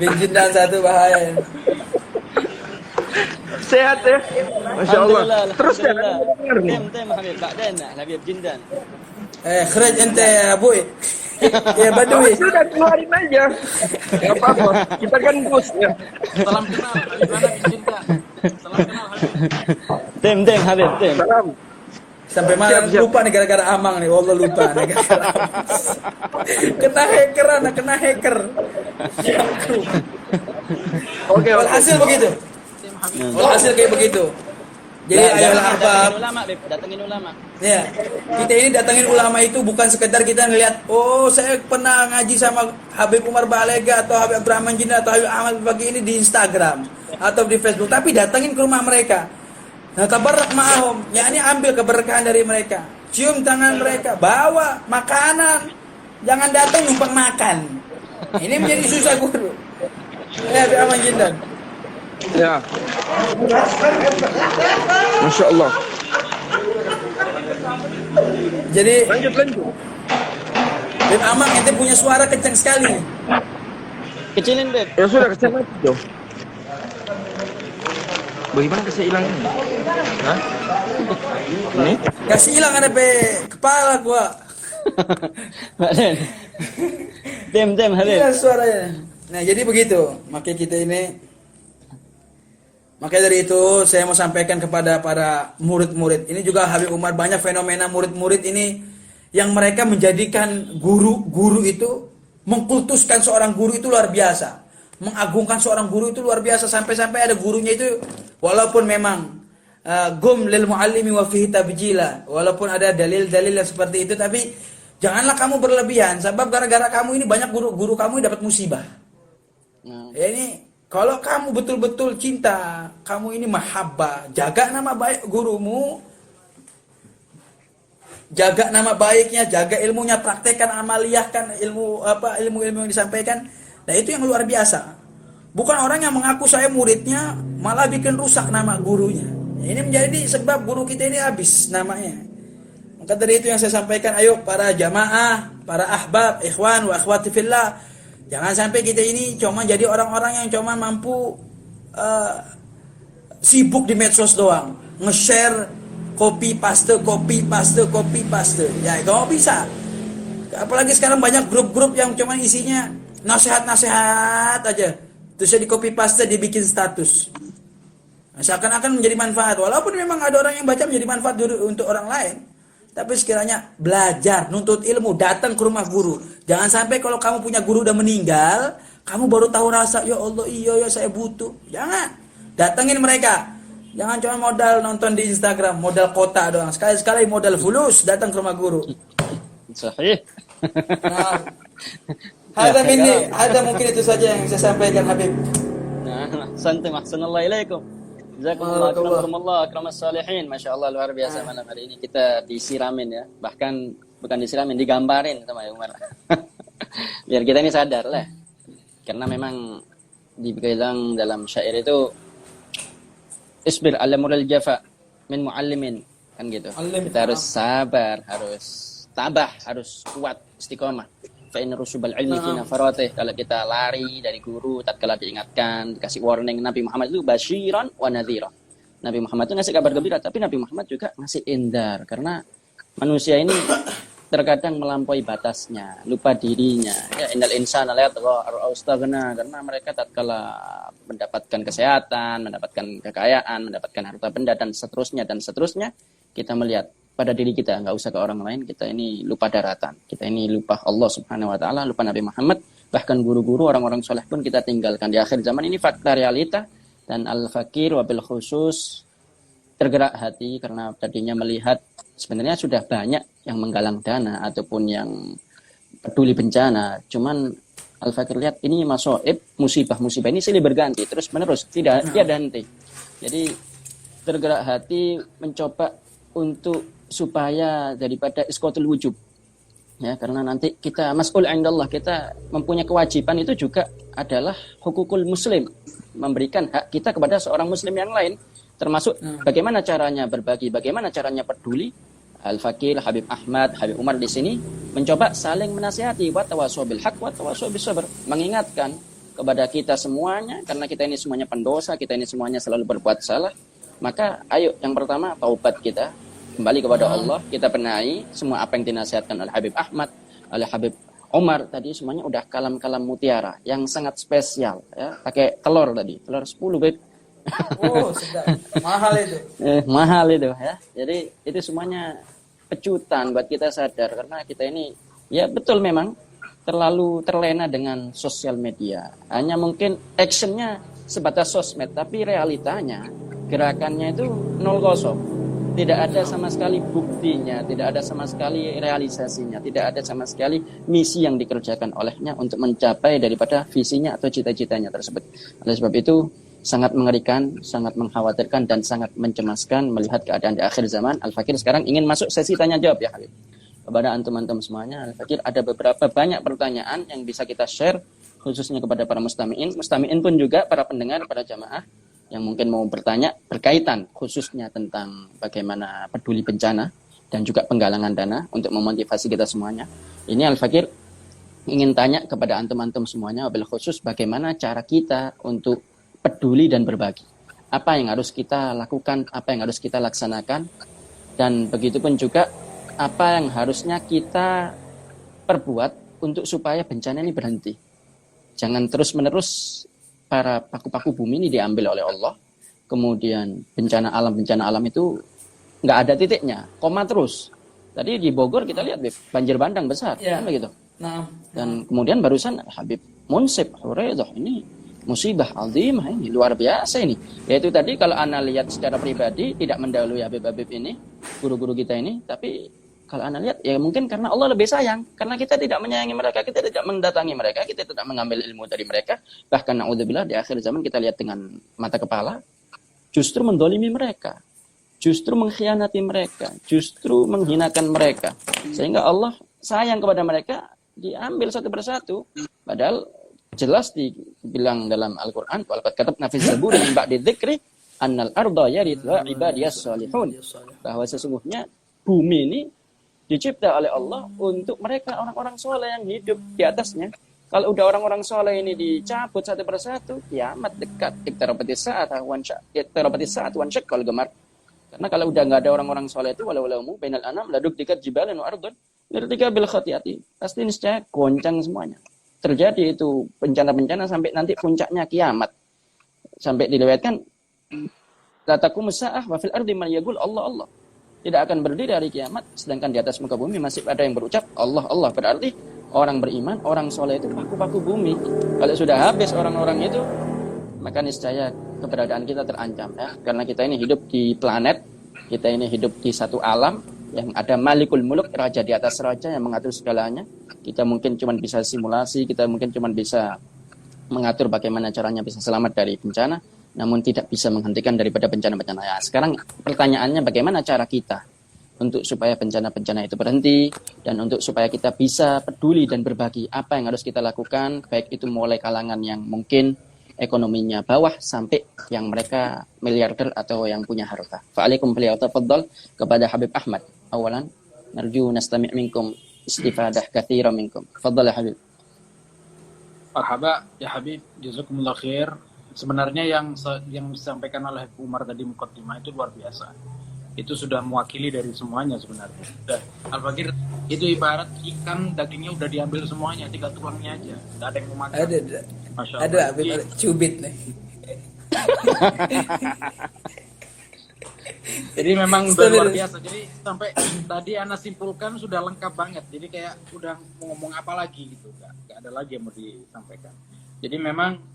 Speaker 3: Bin Jindan 1 bahaya ini.
Speaker 4: Sehat ya. Masya Allah. Terus ya.
Speaker 2: Tem Habib, Ba'dan Habib Jindan.
Speaker 3: Khraj ente ya boy. Ya Badui.
Speaker 4: Sudah keluarin aja. Gak apa-apa. Kita kan bos ya.
Speaker 1: Salam kenal, gimana Jindan? Salam kenal Habib.
Speaker 2: Tem Habib, tem.
Speaker 4: Salam.
Speaker 3: Sampai malam
Speaker 4: Siap.
Speaker 3: lupa nih gara-gara Amang nih. Wallah lupa nih gara-gara Amang. Kena hacker.
Speaker 4: Oke.
Speaker 3: Hasil begitu.
Speaker 1: Tim Habib.
Speaker 3: Hasil kayak begitu. Jadi ayolah ahbab.
Speaker 2: Datengin ulama.
Speaker 3: Ya, kita ini datangin ulama itu bukan sekedar kita ngelihat, oh saya pernah ngaji sama Habib Umar Balega atau Habib Abdurrahman Jindan atau Habib Ahmad Bagi ini di Instagram atau di Facebook, tapi datangin ke rumah mereka. Nah, tabarrak ma'ahum, yakni ambil keberkahan dari mereka. Cium tangan mereka, bawa makanan. Jangan datang numpang makan. Ini menjadi susah guru. Ya, Habib Ahmad Jindan.
Speaker 4: Ya. Masya Allah.
Speaker 3: Jadi
Speaker 4: Lanjut.
Speaker 3: Habib Amang ente punya suara kencang sekali.
Speaker 2: Kecilin, Beb.
Speaker 4: Ya sudah kesana itu. Bagaimana kasih hilang ini? Hah? Ini?
Speaker 3: Kasih hilang ada pe kepala gua.
Speaker 2: Ba'dan. Tem Habib.
Speaker 3: Iya suaranya. Nah jadi begitu. Makanya dari itu saya mau sampaikan kepada para murid-murid. Ini juga Habib Umar banyak fenomena murid-murid ini yang mereka menjadikan guru itu, mengkultuskan seorang guru itu luar biasa. Mengagungkan seorang guru itu luar biasa sampai-sampai ada gurunya itu walaupun memang gum lil muallimi wa fihi tabjila. Walaupun ada dalil-dalil yang seperti itu, tapi janganlah kamu berlebihan sebab gara-gara kamu ini banyak guru kamu dapat musibah. Ya ini kalau kamu betul-betul cinta, kamu ini mahabbah, jaga nama baik gurumu, jaga nama baiknya, jaga ilmunya, praktekkan, amaliyahkan ilmu yang disampaikan. Nah itu yang luar biasa. Bukan orang yang mengaku saya muridnya malah bikin rusak nama gurunya. Ini menjadi sebab guru kita ini habis namanya. Maka dari itu yang saya sampaikan, ayo para jamaah, para ahbab, ikhwan wa akhwati fillah, jangan sampai kita ini cuma jadi orang-orang yang cuma mampu sibuk di medsos doang, nge-share copy paste. Ya, kalau bisa. Apalagi sekarang banyak grup-grup yang cuma isinya nasihat-nasihat aja. Terus di copy paste dibikin status. Nah, seakan-akan menjadi manfaat. Walaupun memang ada orang yang baca menjadi manfaat untuk orang lain. Tapi sekiranya belajar, nuntut ilmu, datang ke rumah guru. Jangan sampai kalau kamu punya guru udah meninggal, kamu baru tahu rasa, ya Allah iya saya butuh. Jangan. Datangin mereka. Jangan cuma modal nonton di Instagram, modal kota doang. Sekali-sekali modal fulus datang ke rumah guru.
Speaker 2: Sahih.
Speaker 3: Nah, ada mungkin itu saja yang saya sampaikan Habib.
Speaker 2: Nah, santum ahsanallahu ilaikum. Jazakumullah akramukumullah akramas salihin. Masya Allah luar biasa malam hari ini kita disiramin ya. Bahkan bukan disiramin, digambarin sama Umar. Biar kita ini sadar lah. Karena memang dibilang dalam syair itu isbir ala mural jafa min muallimin kan gitu. Kita harus sabar, harus tabah, harus kuat, istiqomah. Fa in rusubal ilmi fi nafaratih. Kalau kita lari dari guru tatkala diingatkan, dikasih warning, Nabi Muhammad itu basyiran wa nadhira. Nabi Muhammad itu ngasih kabar gembira, tapi Nabi Muhammad juga ngasih indar karena manusia ini terkadang melampaui batasnya, lupa dirinya. Ya innal insana la yatgha ar-astaghna, karena mereka tatkala mendapatkan kesehatan, mendapatkan kekayaan, mendapatkan harta benda dan seterusnya, kita melihat pada diri kita, nggak usah ke orang lain. Kita ini lupa daratan, kita ini lupa Allah Subhanahu Wa Taala, lupa Nabi Muhammad, bahkan guru-guru orang-orang soleh pun kita tinggalkan. Di akhir zaman ini fakta realita, dan al-fakir wabil khusus tergerak hati karena tadinya melihat sebenarnya sudah banyak yang menggalang dana ataupun yang peduli bencana, cuman al-fakir lihat ini masoib, musibah ini silih berganti terus menerus, tidak tiada henti. Jadi tergerak hati mencoba untuk supaya daripada iskotul wujub ya, karena nanti kita mas'ul indallah, kita mempunyai kewajiban itu juga adalah hukukul muslim, memberikan hak kita kepada seorang muslim yang lain, termasuk bagaimana caranya berbagi, bagaimana caranya peduli. Al-Fakir, Habib Ahmad, Habib Umar di sini mencoba saling menasihati, wa tawasau bil haq wa tawasau bis sabr, mengingatkan kepada kita semuanya, karena kita ini semuanya pendosa, kita ini semuanya selalu berbuat salah. Maka ayo yang pertama taubat kita, kembali kepada Allah, kita benahi semua apa yang dinasihatkan oleh Habib Ahmad, oleh Habib Umar tadi, semuanya udah kalam-kalam mutiara yang sangat spesial ya, pakai telur tadi, telur 10 Beb.
Speaker 3: Oh, sedap. Mahal itu.
Speaker 2: Mahal itu ya. Jadi itu semuanya pecutan buat kita sadar, karena kita ini ya betul memang terlalu terlena dengan sosial media. Hanya mungkin actionnya sebatas sosmed, tapi realitanya gerakannya itu 0-0. Tidak ada sama sekali buktinya, tidak ada sama sekali realisasinya, tidak ada sama sekali misi yang dikerjakan olehnya untuk mencapai daripada visinya atau cita-citanya tersebut. Oleh sebab itu sangat mengerikan, sangat mengkhawatirkan, dan sangat mencemaskan melihat keadaan di akhir zaman. Al-Fakir sekarang ingin masuk sesi tanya jawab ya Habib. Kepada antum-antum semuanya, Al-Fakir ada beberapa banyak pertanyaan yang bisa kita share khususnya kepada para mustami'in. Mustami'in pun juga para pendengar, para jamaah yang mungkin mau bertanya berkaitan khususnya tentang bagaimana peduli bencana dan juga penggalangan dana untuk memotivasi kita semuanya. Ini Al-Fakir ingin tanya kepada antum-antum semuanya, wabil khusus bagaimana cara kita untuk peduli dan berbagi. Apa yang harus kita lakukan, apa yang harus kita laksanakan, dan begitu pun juga apa yang harusnya kita perbuat untuk supaya bencana ini berhenti. Jangan terus-menerus para paku-paku bumi ini diambil oleh Allah. Kemudian bencana alam itu nggak ada titiknya, koma terus. Tadi di Bogor kita lihat banjir bandang besar, kan begitu. Dan kemudian barusan Habib Munsib Huraidah, ini musibah azimah, ini luar biasa ini. Yaitu tadi kalau ana lihat secara pribadi tidak mendahului Habib-habib ini, guru-guru kita ini, tapi kalau ana lihat ya mungkin karena Allah lebih sayang, karena kita tidak menyayangi mereka, kita tidak mendatangi mereka, kita tidak mengambil ilmu dari mereka. Bahkan naudzubillah di akhir zaman kita lihat dengan mata kepala justru mendolimi mereka, justru mengkhianati mereka, justru menghinakan mereka, sehingga Allah sayang kepada mereka, diambil satu persatu. Padahal jelas dibilang dalam Al-Quran, walaqad katabna fi zaburi min ba'di dzikri annal arda yarithuha ibadiyas salihun, bahwa sesungguhnya bumi ini dicipta oleh Allah untuk mereka orang-orang soleh yang hidup di atasnya. Kalau udah orang-orang soleh ini dicabut satu persatu, kiamat dekat. Iqtarabatis saat wan syaqqal qamar. Karena kalau udah nggak ada orang-orang soleh itu, walau bainal anam laduk dikat jibalan wa ardun lirtika bil khati'ati, pasti niscaya goncang semuanya. Terjadi itu bencana-bencana sampai nanti puncaknya kiamat. Sampai diriwayatkan la taqumus saah wa fil ardi man yaqul Allah Allah. Tidak akan berdiri hari kiamat sedangkan di atas muka bumi masih ada yang berucap Allah Allah. Berarti orang beriman, orang soleh itu paku-paku bumi. Kalau sudah habis orang-orang itu, maka niscaya keberadaan kita terancam ya. Karena kita ini hidup di planet, kita ini hidup di satu alam yang ada Malikul Muluk, raja di atas raja yang mengatur segalanya. Kita mungkin cuma bisa simulasi, kita mungkin cuma bisa mengatur bagaimana caranya bisa selamat dari bencana, namun tidak bisa menghentikan daripada bencana-bencana. Ya, sekarang pertanyaannya bagaimana cara kita untuk supaya bencana-bencana itu berhenti, dan untuk supaya kita bisa peduli dan berbagi apa yang harus kita lakukan, baik itu mulai kalangan yang mungkin ekonominya bawah sampai yang mereka miliarder atau yang punya harta. Fa'alaikum beliau tafaddal kepada Habib Ahmad. Awalan narju nastami' minkum istifadah katsira minkum. Fadhal ya Habib.
Speaker 1: Marhaba ya Habib, jazakumullah khair. Sebenarnya yang disampaikan oleh Umar tadi mukaddimah itu luar biasa. Itu sudah mewakili dari semuanya sebenarnya. Sudah Al-Fakir itu ibarat ikan, dagingnya udah diambil semuanya, tinggal tulangnya aja. Enggak ada yang mau makan. Masya Allah.
Speaker 3: Ada Habib, ada cubit nih.
Speaker 1: Jadi memang udah luar biasa. Jadi sampai tadi Ana simpulkan sudah lengkap banget. Jadi kayak udah mau ngomong apa lagi gitu. Gak ada lagi yang mau disampaikan. Jadi memang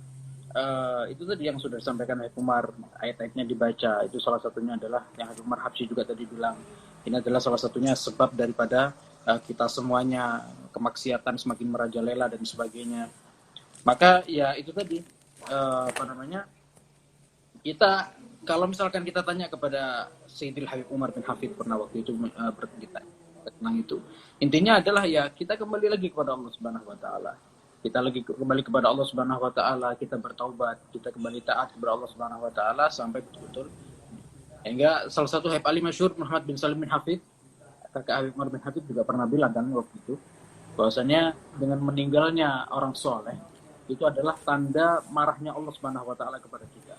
Speaker 1: itu tadi yang sudah disampaikan oleh Umar, ayat-ayatnya dibaca. Itu salah satunya adalah yang Umar Habsyi juga tadi bilang. Ini adalah salah satunya sebab daripada kita semuanya kemaksiatan semakin merajalela dan sebagainya. Maka ya itu tadi kita kalau misalkan kita tanya kepada Sayyidil Habib Umar bin Hafid pernah waktu itu kita tentang itu, intinya adalah ya kita kembali lagi kepada Allah Subhanahu wa taala. Kita lagi kembali kepada Allah Subhanahu wa taala, kita bertaubat, kita kembali taat kepada Allah Subhanahu wa taala sampai betul-betul hingga salah satu Habib Ali masyhur Muhammad bin Salim bin Hafid, kakak Habib Umar bin Hafid juga pernah bilang kan waktu itu bahwasanya dengan meninggalnya orang soleh itu adalah tanda marahnya Allah Subhanahu wa taala kepada kita.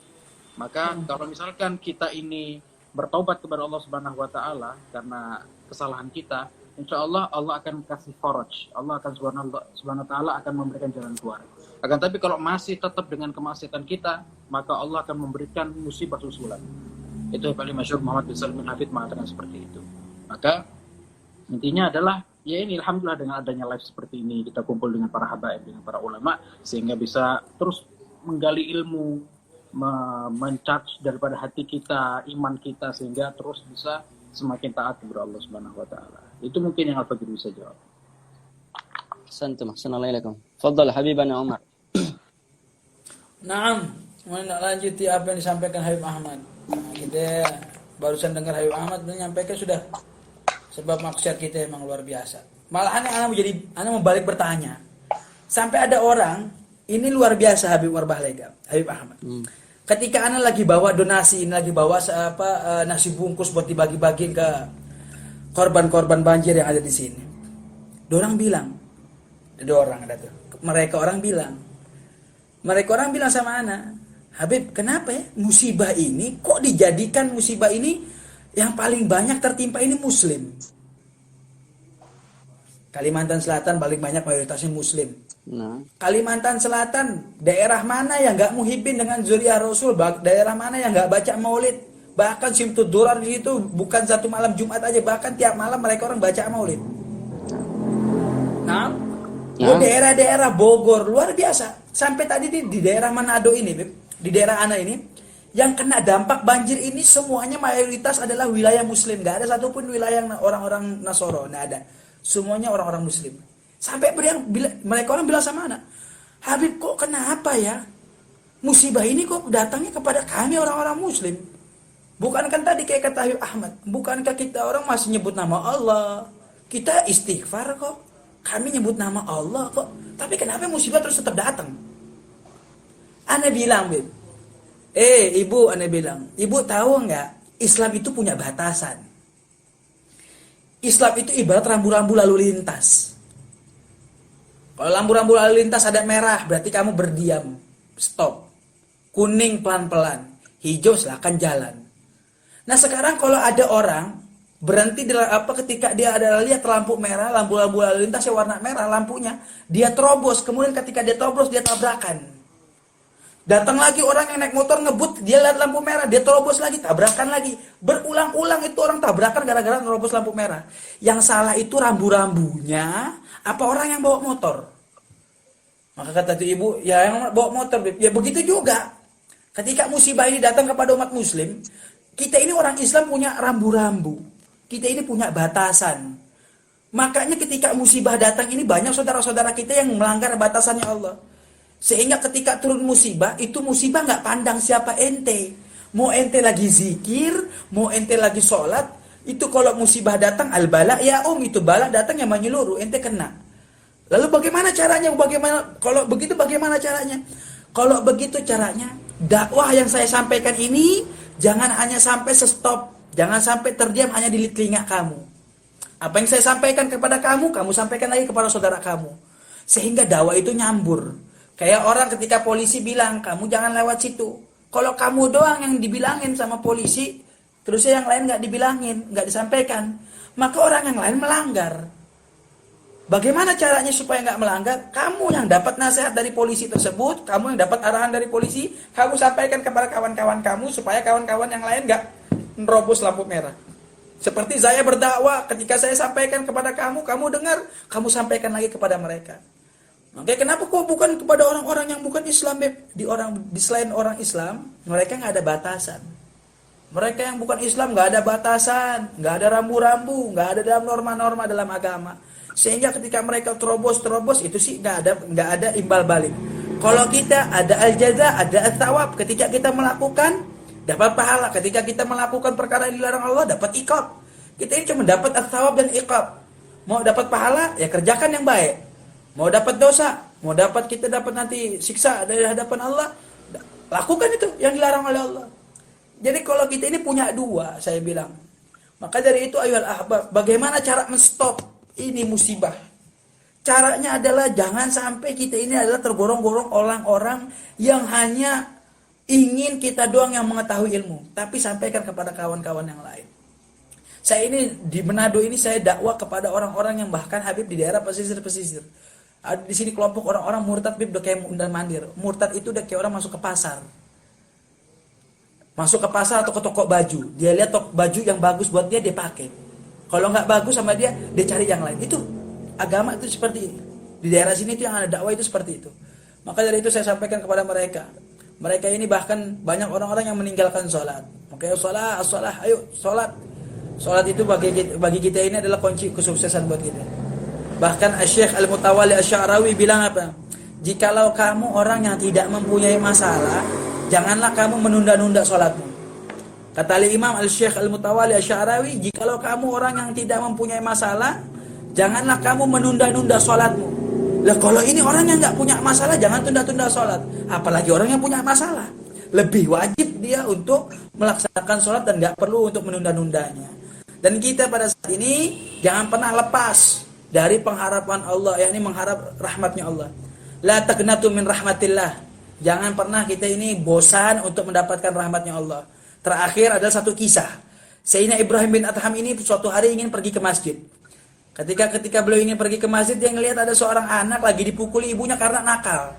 Speaker 1: Maka kalau misalkan kita ini bertaubat kepada Allah Subhanahu wa taala karena kesalahan kita, insya Allah Allah akan kasih faraj. Allah akan Subhanahu wa taala akan memberikan jalan keluar. Akan tapi kalau masih tetap dengan kemaksiatan kita, maka Allah akan memberikan musibah susulan. Itu yang paling masyhur Muhammad bin Salim bin Hafid mengatakan seperti itu. Maka intinya adalah ya ini alhamdulillah dengan adanya live seperti ini kita kumpul dengan para habaib, dengan para ulama sehingga bisa terus menggali ilmu, men-charge daripada hati kita, iman kita sehingga terus bisa semakin taat kepada Allah Subhanahu wa taala. Itu mungkin yang Al-Fakir bisa jawab.
Speaker 2: Santum, assalamualaikum. Fadhal Habibana Umar.
Speaker 3: Naam, menlanjuti apa yang disampaikan Habib Ahmad. Nah, kita barusan dengar Habib Ahmad menyampaikan sudah sebab maksiat kita emang luar biasa. Malahan ana membalik bertanya. Sampai ada orang, ini luar biasa Habib Warbahalega, Habib Ahmad. Ketika ana lagi bawa donasi, ini lagi bawa nasi bungkus buat dibagi-bagiin ke korban-korban banjir yang ada di sini. Mereka orang bilang sama ana, Habib, kenapa ya musibah ini kok dijadikan musibah ini yang paling banyak tertimpa ini Muslim? Kalimantan Selatan paling banyak mayoritasnya Muslim.
Speaker 2: Nah.
Speaker 3: Kalimantan Selatan, daerah mana yang nggak muhibbin dengan zuriyah Rasul? Daerah mana yang nggak baca maulid? Bahkan Simtud Durar di situ bukan satu malam Jumat aja, bahkan tiap malam mereka orang baca maulid. Nah, daerah-daerah Bogor luar biasa. Sampai tadi di daerah Manado ini, di daerah Ana ini, yang kena dampak banjir ini semuanya mayoritas adalah wilayah Muslim. Gak ada satupun wilayah orang-orang Nasoro, nggak ada. Semuanya orang-orang Muslim. Sampai mereka orang bilang sama anak, Habib kok kenapa ya musibah ini kok datangnya kepada kami orang-orang Muslim? Bukankah tadi kayak kata Habib Ahmad, bukankah kita orang masih nyebut nama Allah, kita istighfar kok, kami nyebut nama Allah kok, tapi kenapa musibah terus tetap datang? Ana bilang, Beb, ibu, ana bilang, ibu tahu nggak Islam itu punya batasan. Islam itu ibarat rambu-rambu lalu lintas. Kalau lampu-lampu lalu lintas ada merah, berarti kamu berdiam, stop. Kuning pelan-pelan, hijau silakan jalan. Nah sekarang kalau ada orang berhenti ketika dia ada lihat lampu merah, lampu-lampu lalu lintas yang warna merah lampunya, dia terobos, kemudian ketika dia terobos dia tabrakan. Datang lagi orang yang naik motor ngebut, dia lihat lampu merah, dia terobos lagi, tabrakan lagi. Berulang-ulang itu orang tabrakan gara-gara terobos lampu merah. Yang salah itu rambu-rambunya, apa orang yang bawa motor? Maka kata itu ibu, ya yang bawa motor, ya begitu juga. Ketika musibah ini datang kepada umat Muslim, kita ini orang Islam punya rambu-rambu. Kita ini punya batasan. Makanya ketika musibah datang ini banyak saudara-saudara kita yang melanggar batasannya Allah. Sehingga ketika turun musibah, itu musibah nggak pandang siapa ente. Mau ente lagi zikir, mau ente lagi sholat, itu kalau musibah datang al-bala ya itu bala datang yang menyeluruh, ente kena. Lalu bagaimana caranya? Kalau begitu bagaimana caranya? Kalau begitu caranya, dakwah yang saya sampaikan ini jangan hanya sampai stop, jangan sampai terdiam hanya di telinga kamu. Apa yang saya sampaikan kepada kamu, kamu sampaikan lagi kepada saudara kamu. Sehingga dakwah itu nyambur. Kayak orang ketika polisi bilang, kamu jangan lewat situ. Kalau kamu doang yang dibilangin sama polisi, terusnya yang lain nggak dibilangin, nggak disampaikan, maka orang yang lain melanggar. Bagaimana caranya supaya nggak melanggar? Kamu yang dapat nasihat dari polisi tersebut, kamu yang dapat arahan dari polisi, kamu sampaikan kepada kawan-kawan kamu supaya kawan-kawan yang lain nggak nerobos lampu merah. Seperti saya berdakwah, ketika saya sampaikan kepada kamu, kamu dengar, kamu sampaikan lagi kepada mereka. Oke, kenapa kok bukan kepada orang-orang yang bukan Islam? Di selain orang Islam, mereka nggak ada batasan. Mereka yang bukan Islam nggak ada batasan, nggak ada rambu-rambu, nggak ada dalam norma-norma dalam agama. Sehingga ketika mereka terobos itu sih nggak ada imbal balik. Kalau kita ada al-jaza, ada al-thawab. Ketika kita melakukan, dapat pahala. Ketika kita melakukan perkara yang dilarang Allah, dapat iqab. Kita ini cuma dapat al-thawab dan iqab. Mau dapat pahala, ya kerjakan yang baik. Mau dapat dosa, mau kita dapat nanti siksa dari hadapan Allah, lakukan itu yang dilarang oleh Allah. Jadi kalau kita ini punya dua, saya bilang. Maka dari itu ayolah ahbab, bagaimana cara menstop ini musibah? Caranya adalah jangan sampai kita ini adalah tergorong-gorong orang-orang yang hanya ingin kita doang yang mengetahui ilmu, tapi sampaikan kepada kawan-kawan yang lain. Saya ini di Manado ini saya dakwah kepada orang-orang yang bahkan Habib di daerah pesisir-pesisir. Ada di sini kelompok orang-orang murtad, Habib udah kayak mondar-mandir. Murtad itu udah kayak orang masuk ke pasar. Masuk ke pasar atau ke toko baju. Dia lihat toko baju yang bagus buat dia pakai. Kalau nggak bagus sama dia cari yang lain. Itu agama itu seperti ini. Di daerah sini itu yang ada dakwah itu seperti itu. Maka dari itu saya sampaikan kepada mereka. Mereka ini bahkan banyak orang-orang yang meninggalkan sholat. Makanya sholat, ayo sholat. Sholat itu bagi kita ini adalah kunci kesuksesan buat kita. Bahkan Syekh Al-Mutawali Asy-Sya'rawi bilang apa? Jikalau kamu orang yang tidak mempunyai masalah, janganlah kamu menunda-nunda sholatmu. Kata Imam Al-Syekh Al-Mutawali Asy-Sya'rawi, jikalau kamu orang yang tidak mempunyai masalah, janganlah kamu menunda-nunda sholatmu. Lah kalau ini orang yang nggak punya masalah, jangan tunda-tunda sholat. Apalagi orang yang punya masalah, lebih wajib dia untuk melaksanakan sholat dan nggak perlu untuk menunda-nundanya. Dan kita pada saat ini jangan pernah lepas dari pengharapan Allah, yakni mengharap rahmatnya Allah. La taqnatu min rahmatillah. Jangan pernah kita ini bosan untuk mendapatkan rahmatnya Allah. Terakhir adalah satu kisah. Sayyidina Ibrahim bin Adham ini suatu hari ingin pergi ke masjid. Ketika beliau ingin pergi ke masjid, dia ngelihat ada seorang anak lagi dipukuli ibunya karena nakal.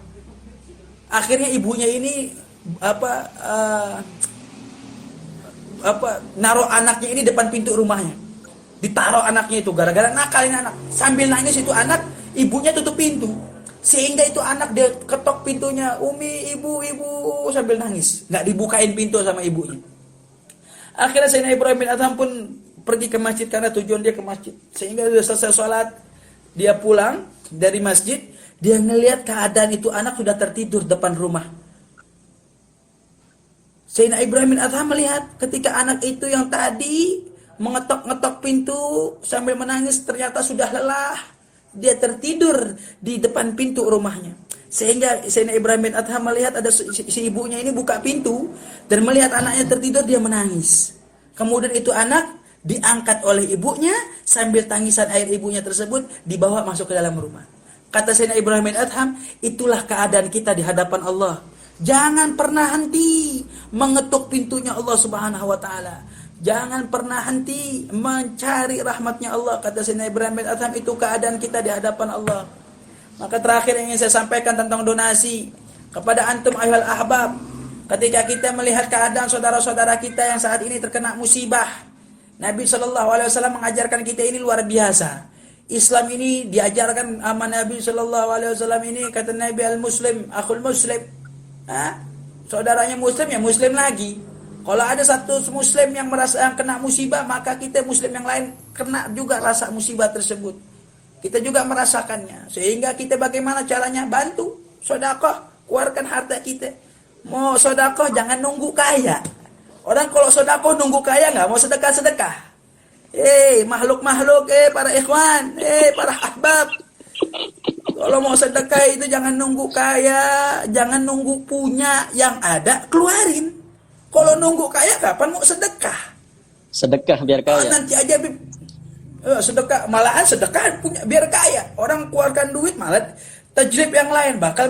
Speaker 3: Akhirnya ibunya ini naruh anaknya ini depan pintu rumahnya. Ditaruh anaknya itu gara-gara nakal ini anak. Sambil nangis itu anak, ibunya tutup pintu. Sehingga itu anak dia ketok pintunya, "Umi, ibu," sambil nangis. Nggak dibukain pintu sama ibunya. Akhirnya Sayyidina Ibrahim bin Adham pun pergi ke masjid karena tujuan dia ke masjid. Sehingga sudah selesai sholat, dia pulang dari masjid, dia ngelihat keadaan itu anak sudah tertidur depan rumah. Sayyidina Ibrahim bin Adham melihat ketika anak itu yang tadi mengetok-ngetok pintu sambil menangis ternyata sudah lelah. Dia tertidur di depan pintu rumahnya. Sehingga Sayyidina Ibrahim bin Adham melihat ada si ibunya ini buka pintu dan melihat anaknya tertidur, dia menangis. Kemudian itu anak diangkat oleh ibunya sambil tangisan air ibunya tersebut dibawa masuk ke dalam rumah. Kata Sayyidina Ibrahim bin Adham, itulah keadaan kita di hadapan Allah. Jangan pernah henti mengetuk pintunya Allah Subhanahu wa taala. Jangan pernah henti mencari rahmatnya Allah. Kata Sayyidina Ibrahim bin Adham, itu keadaan kita di hadapan Allah. Maka terakhir yang ingin saya sampaikan tentang donasi kepada antum ayyuhal ahbab. Ketika kita melihat keadaan saudara-saudara kita yang saat ini terkena musibah, Nabi SAW mengajarkan kita ini luar biasa. Islam ini diajarkan sama Nabi SAW ini, kata Nabi, al-Muslim akhul Muslim. Saudaranya Muslim ya Muslim lagi. Kalau ada satu muslim yang merasa yang kena musibah, maka kita muslim yang lain kena juga rasa musibah tersebut. Kita juga merasakannya. Sehingga kita bagaimana caranya? Bantu, sedekah, keluarkan harta kita. Mau sedekah jangan nunggu kaya. Orang kalau sedekah nunggu kaya nggak mau sedekah-sedekah. Makhluk-makhluk, para ikhwan, para ahbab. Kalau mau sedekah itu jangan nunggu kaya, jangan nunggu punya, yang ada keluarin. Kalau nunggu kaya kapan mau sedekah?
Speaker 2: Sedekah biar kaya.
Speaker 3: Nanti aja sedekah, malahan sedekah punya biar kaya. Orang keluarkan duit malah tajrib yang lain, bakal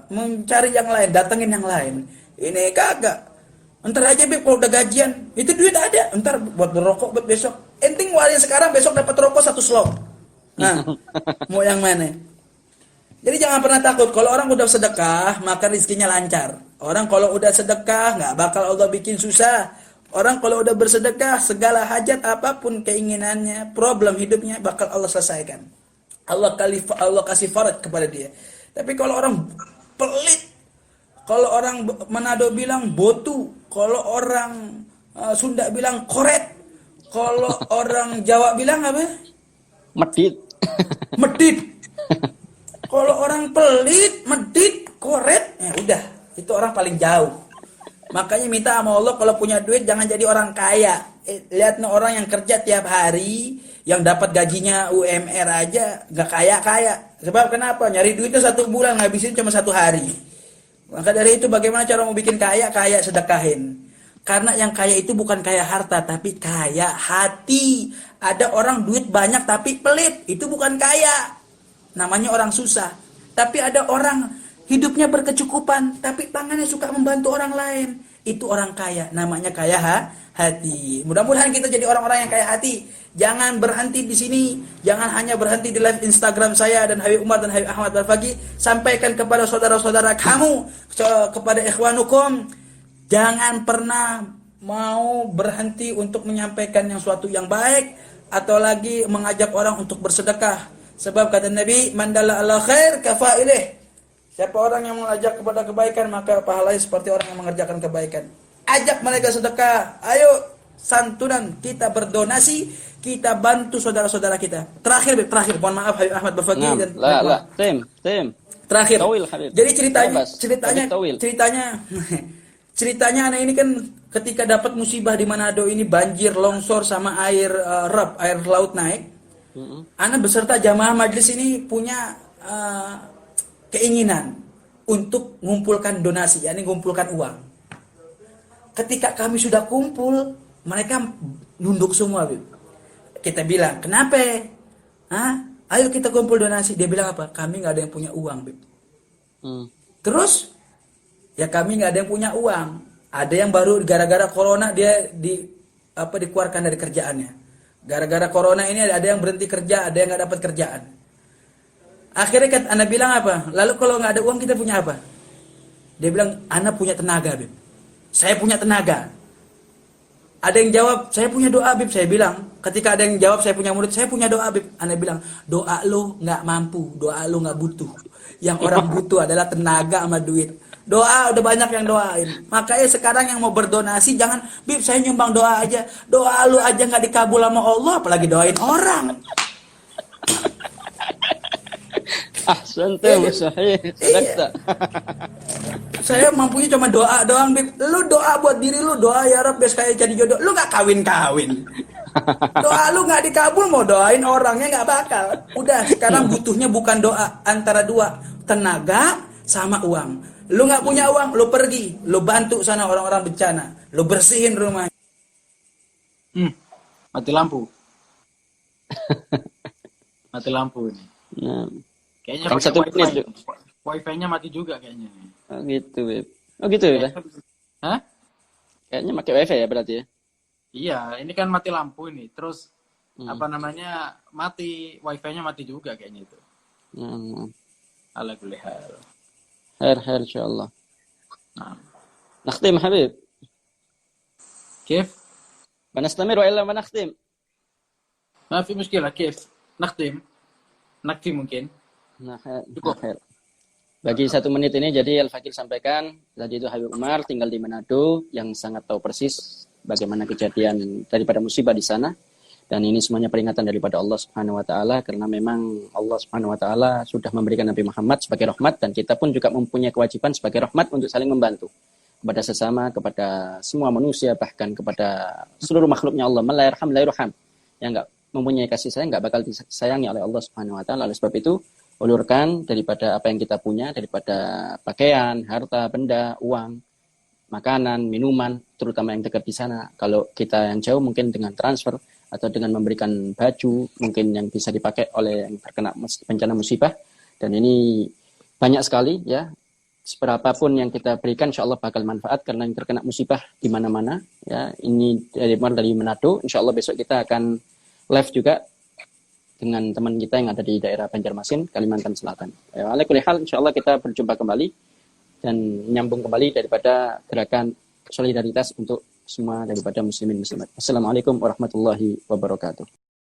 Speaker 3: mencari yang lain, datengin yang lain. Ini kagak. Entar aja Beb, kalau udah gajian, itu duit ada. Entar buat berokok buat besok. Enting warin sekarang, besok dapat rokok 1 slok. Nah, mau yang mana? Jadi jangan pernah takut. Kalau orang udah sedekah, maka rezekinya lancar. Orang kalau udah sedekah, nggak bakal Allah bikin susah. Orang kalau udah bersedekah, segala hajat apapun keinginannya, problem hidupnya bakal Allah selesaikan. Allah kasih faraj kepada dia. Tapi kalau orang pelit, kalau orang Manado bilang botu, kalau orang Sunda bilang koret, kalau orang Jawa bilang apa?
Speaker 2: Medit.
Speaker 3: Medit. Kalau orang pelit, medit, koret, ya udah, itu orang paling jauh. Makanya minta sama Allah kalau punya duit jangan jadi orang kaya. Lihat nih orang yang kerja tiap hari, yang dapat gajinya UMR aja, gak kaya-kaya. Sebab kenapa? Nyari duitnya 1 bulan, ngabisin cuma 1 hari. Maka dari itu bagaimana cara mau bikin kaya? Kaya sedekahin. Karena yang kaya itu bukan kaya harta, tapi kaya hati. Ada orang duit banyak tapi pelit, itu bukan kaya. Namanya orang susah. Tapi ada orang hidupnya berkecukupan, tapi tangannya suka membantu orang lain. Itu orang kaya, namanya kaya hati. Mudah-mudahan kita jadi orang-orang yang kaya hati. Jangan berhenti di sini. Jangan hanya berhenti di live Instagram saya dan Habib Umar dan Habib Ahmad Al-Faqih. Sampaikan kepada saudara-saudara kamu, kepada ikhwanukum. Jangan pernah mau berhenti untuk menyampaikan yang suatu yang baik, atau lagi mengajak orang untuk bersedekah. Sebab kata Nabi, man dalla ala khair kafailih. Siapa orang yang mengajak kepada kebaikan, maka pahalanya seperti orang yang mengerjakan kebaikan. Ajak mereka sedekah. Ayo santunan, kita berdonasi, kita bantu saudara-saudara kita. Terakhir, mohon maaf Habib Ahmad Bafaqi dan
Speaker 2: tim.
Speaker 3: Terakhir.
Speaker 2: Tawil, Habib.
Speaker 3: Jadi ceritanya anak ini kan ketika dapat musibah di Manado ini, banjir, longsor sama air laut naik. Ana beserta jamaah majlis ini punya keinginan untuk mengumpulkan donasi, yakni mengumpulkan uang. Ketika kami sudah kumpul, mereka nunduk semua, Bib. Kita bilang, kenapa? Ayo kita kumpul donasi. Dia bilang apa? Kami nggak ada yang punya uang, Bib. Terus, ya kami nggak ada yang punya uang. Ada yang baru gara-gara corona dia dikeluarkan dari kerjaannya. Gara-gara corona ini ada yang berhenti kerja, ada yang nggak dapat kerjaan. Akhirnya kan Ana bilang apa? Lalu kalau nggak ada uang kita punya apa? Dia bilang, Ana punya tenaga, Bib. Saya punya tenaga. Ada yang jawab, saya punya doa, Bib. Saya bilang, ketika ada yang jawab, saya punya murid, saya punya doa, Bib. Ana bilang, doa lo nggak mampu, doa lo nggak butuh. Yang orang butuh adalah tenaga sama duit. Doa udah banyak yang doain. Makanya sekarang yang mau berdonasi jangan, Bib saya nyumbang doa aja. Doa lu aja nggak dikabul sama Allah, apalagi doain orang.
Speaker 2: Ahsantu sahih. Sadaqta.
Speaker 3: Saya mampunya cuma doa doang, Bib. Lu doa buat diri lu, doa ya Rabb biar saya jadi jodoh. Lu nggak kawin-kawin. Doa lu nggak dikabul, mau doain orangnya nggak bakal. Udah, sekarang butuhnya bukan doa, antara dua, tenaga sama uang. Lu nggak punya uang, lu pergi, lu bantu sana orang-orang bencana, lu bersihin rumah.
Speaker 1: Mati lampu. Mati lampu ini. Kayaknya pakai wifi. Wifi-nya mati juga kayaknya.
Speaker 2: Oh gitu, Beb. Oh gitu ya.
Speaker 1: Hah?
Speaker 2: Kayaknya pakai wifi ya berarti ya.
Speaker 1: Iya, ini kan mati lampu ini. Terus mati wifi-nya mati juga kayaknya itu. Ala kulli hal.
Speaker 2: خير إن شاء الله. نختم حبيب.
Speaker 1: كيف؟
Speaker 2: بنستمر وإلا ما نختم؟
Speaker 1: ما في مشكلة. كيف؟ نختم ممكن.
Speaker 2: خير. Bagi 1 menit ini, jadi Al-Fakir sampaikan, tadi itu Habib Umar tinggal di Manado, yang sangat tahu persis bagaimana kejadian daripada musibah di sana. Dan ini semuanya peringatan daripada Allah Subhanahu wa taala, karena memang Allah Subhanahu wa taala sudah memberikan Nabi Muhammad sebagai rahmat, dan kita pun juga mempunyai kewajiban sebagai rahmat untuk saling membantu kepada sesama, kepada semua manusia, bahkan kepada seluruh makhluknya Allah. Man la yarham la yurham. Yang enggak mempunyai kasih sayang enggak bakal disayangi oleh Allah Subhanahu wa taala. Oleh sebab itu, ulurkan daripada apa yang kita punya, daripada pakaian, harta, benda, uang, makanan, minuman, terutama yang dekat di sana. Kalau kita yang jauh mungkin dengan transfer atau dengan memberikan baju, mungkin yang bisa dipakai oleh yang terkena bencana musibah. Dan ini banyak sekali ya. Seberapapun yang kita berikan, insya Allah bakal manfaat, karena yang terkena musibah di mana-mana. Ya, ini dari Manado. Insya Allah besok kita akan live juga dengan teman kita yang ada di daerah Banjarmasin, Kalimantan Selatan. Waalaikumsalam, insya Allah kita berjumpa kembali dan nyambung kembali daripada gerakan solidaritas untuk semua daripada muslimin muslimat. Assalamualaikum warahmatullahi wabarakatuh.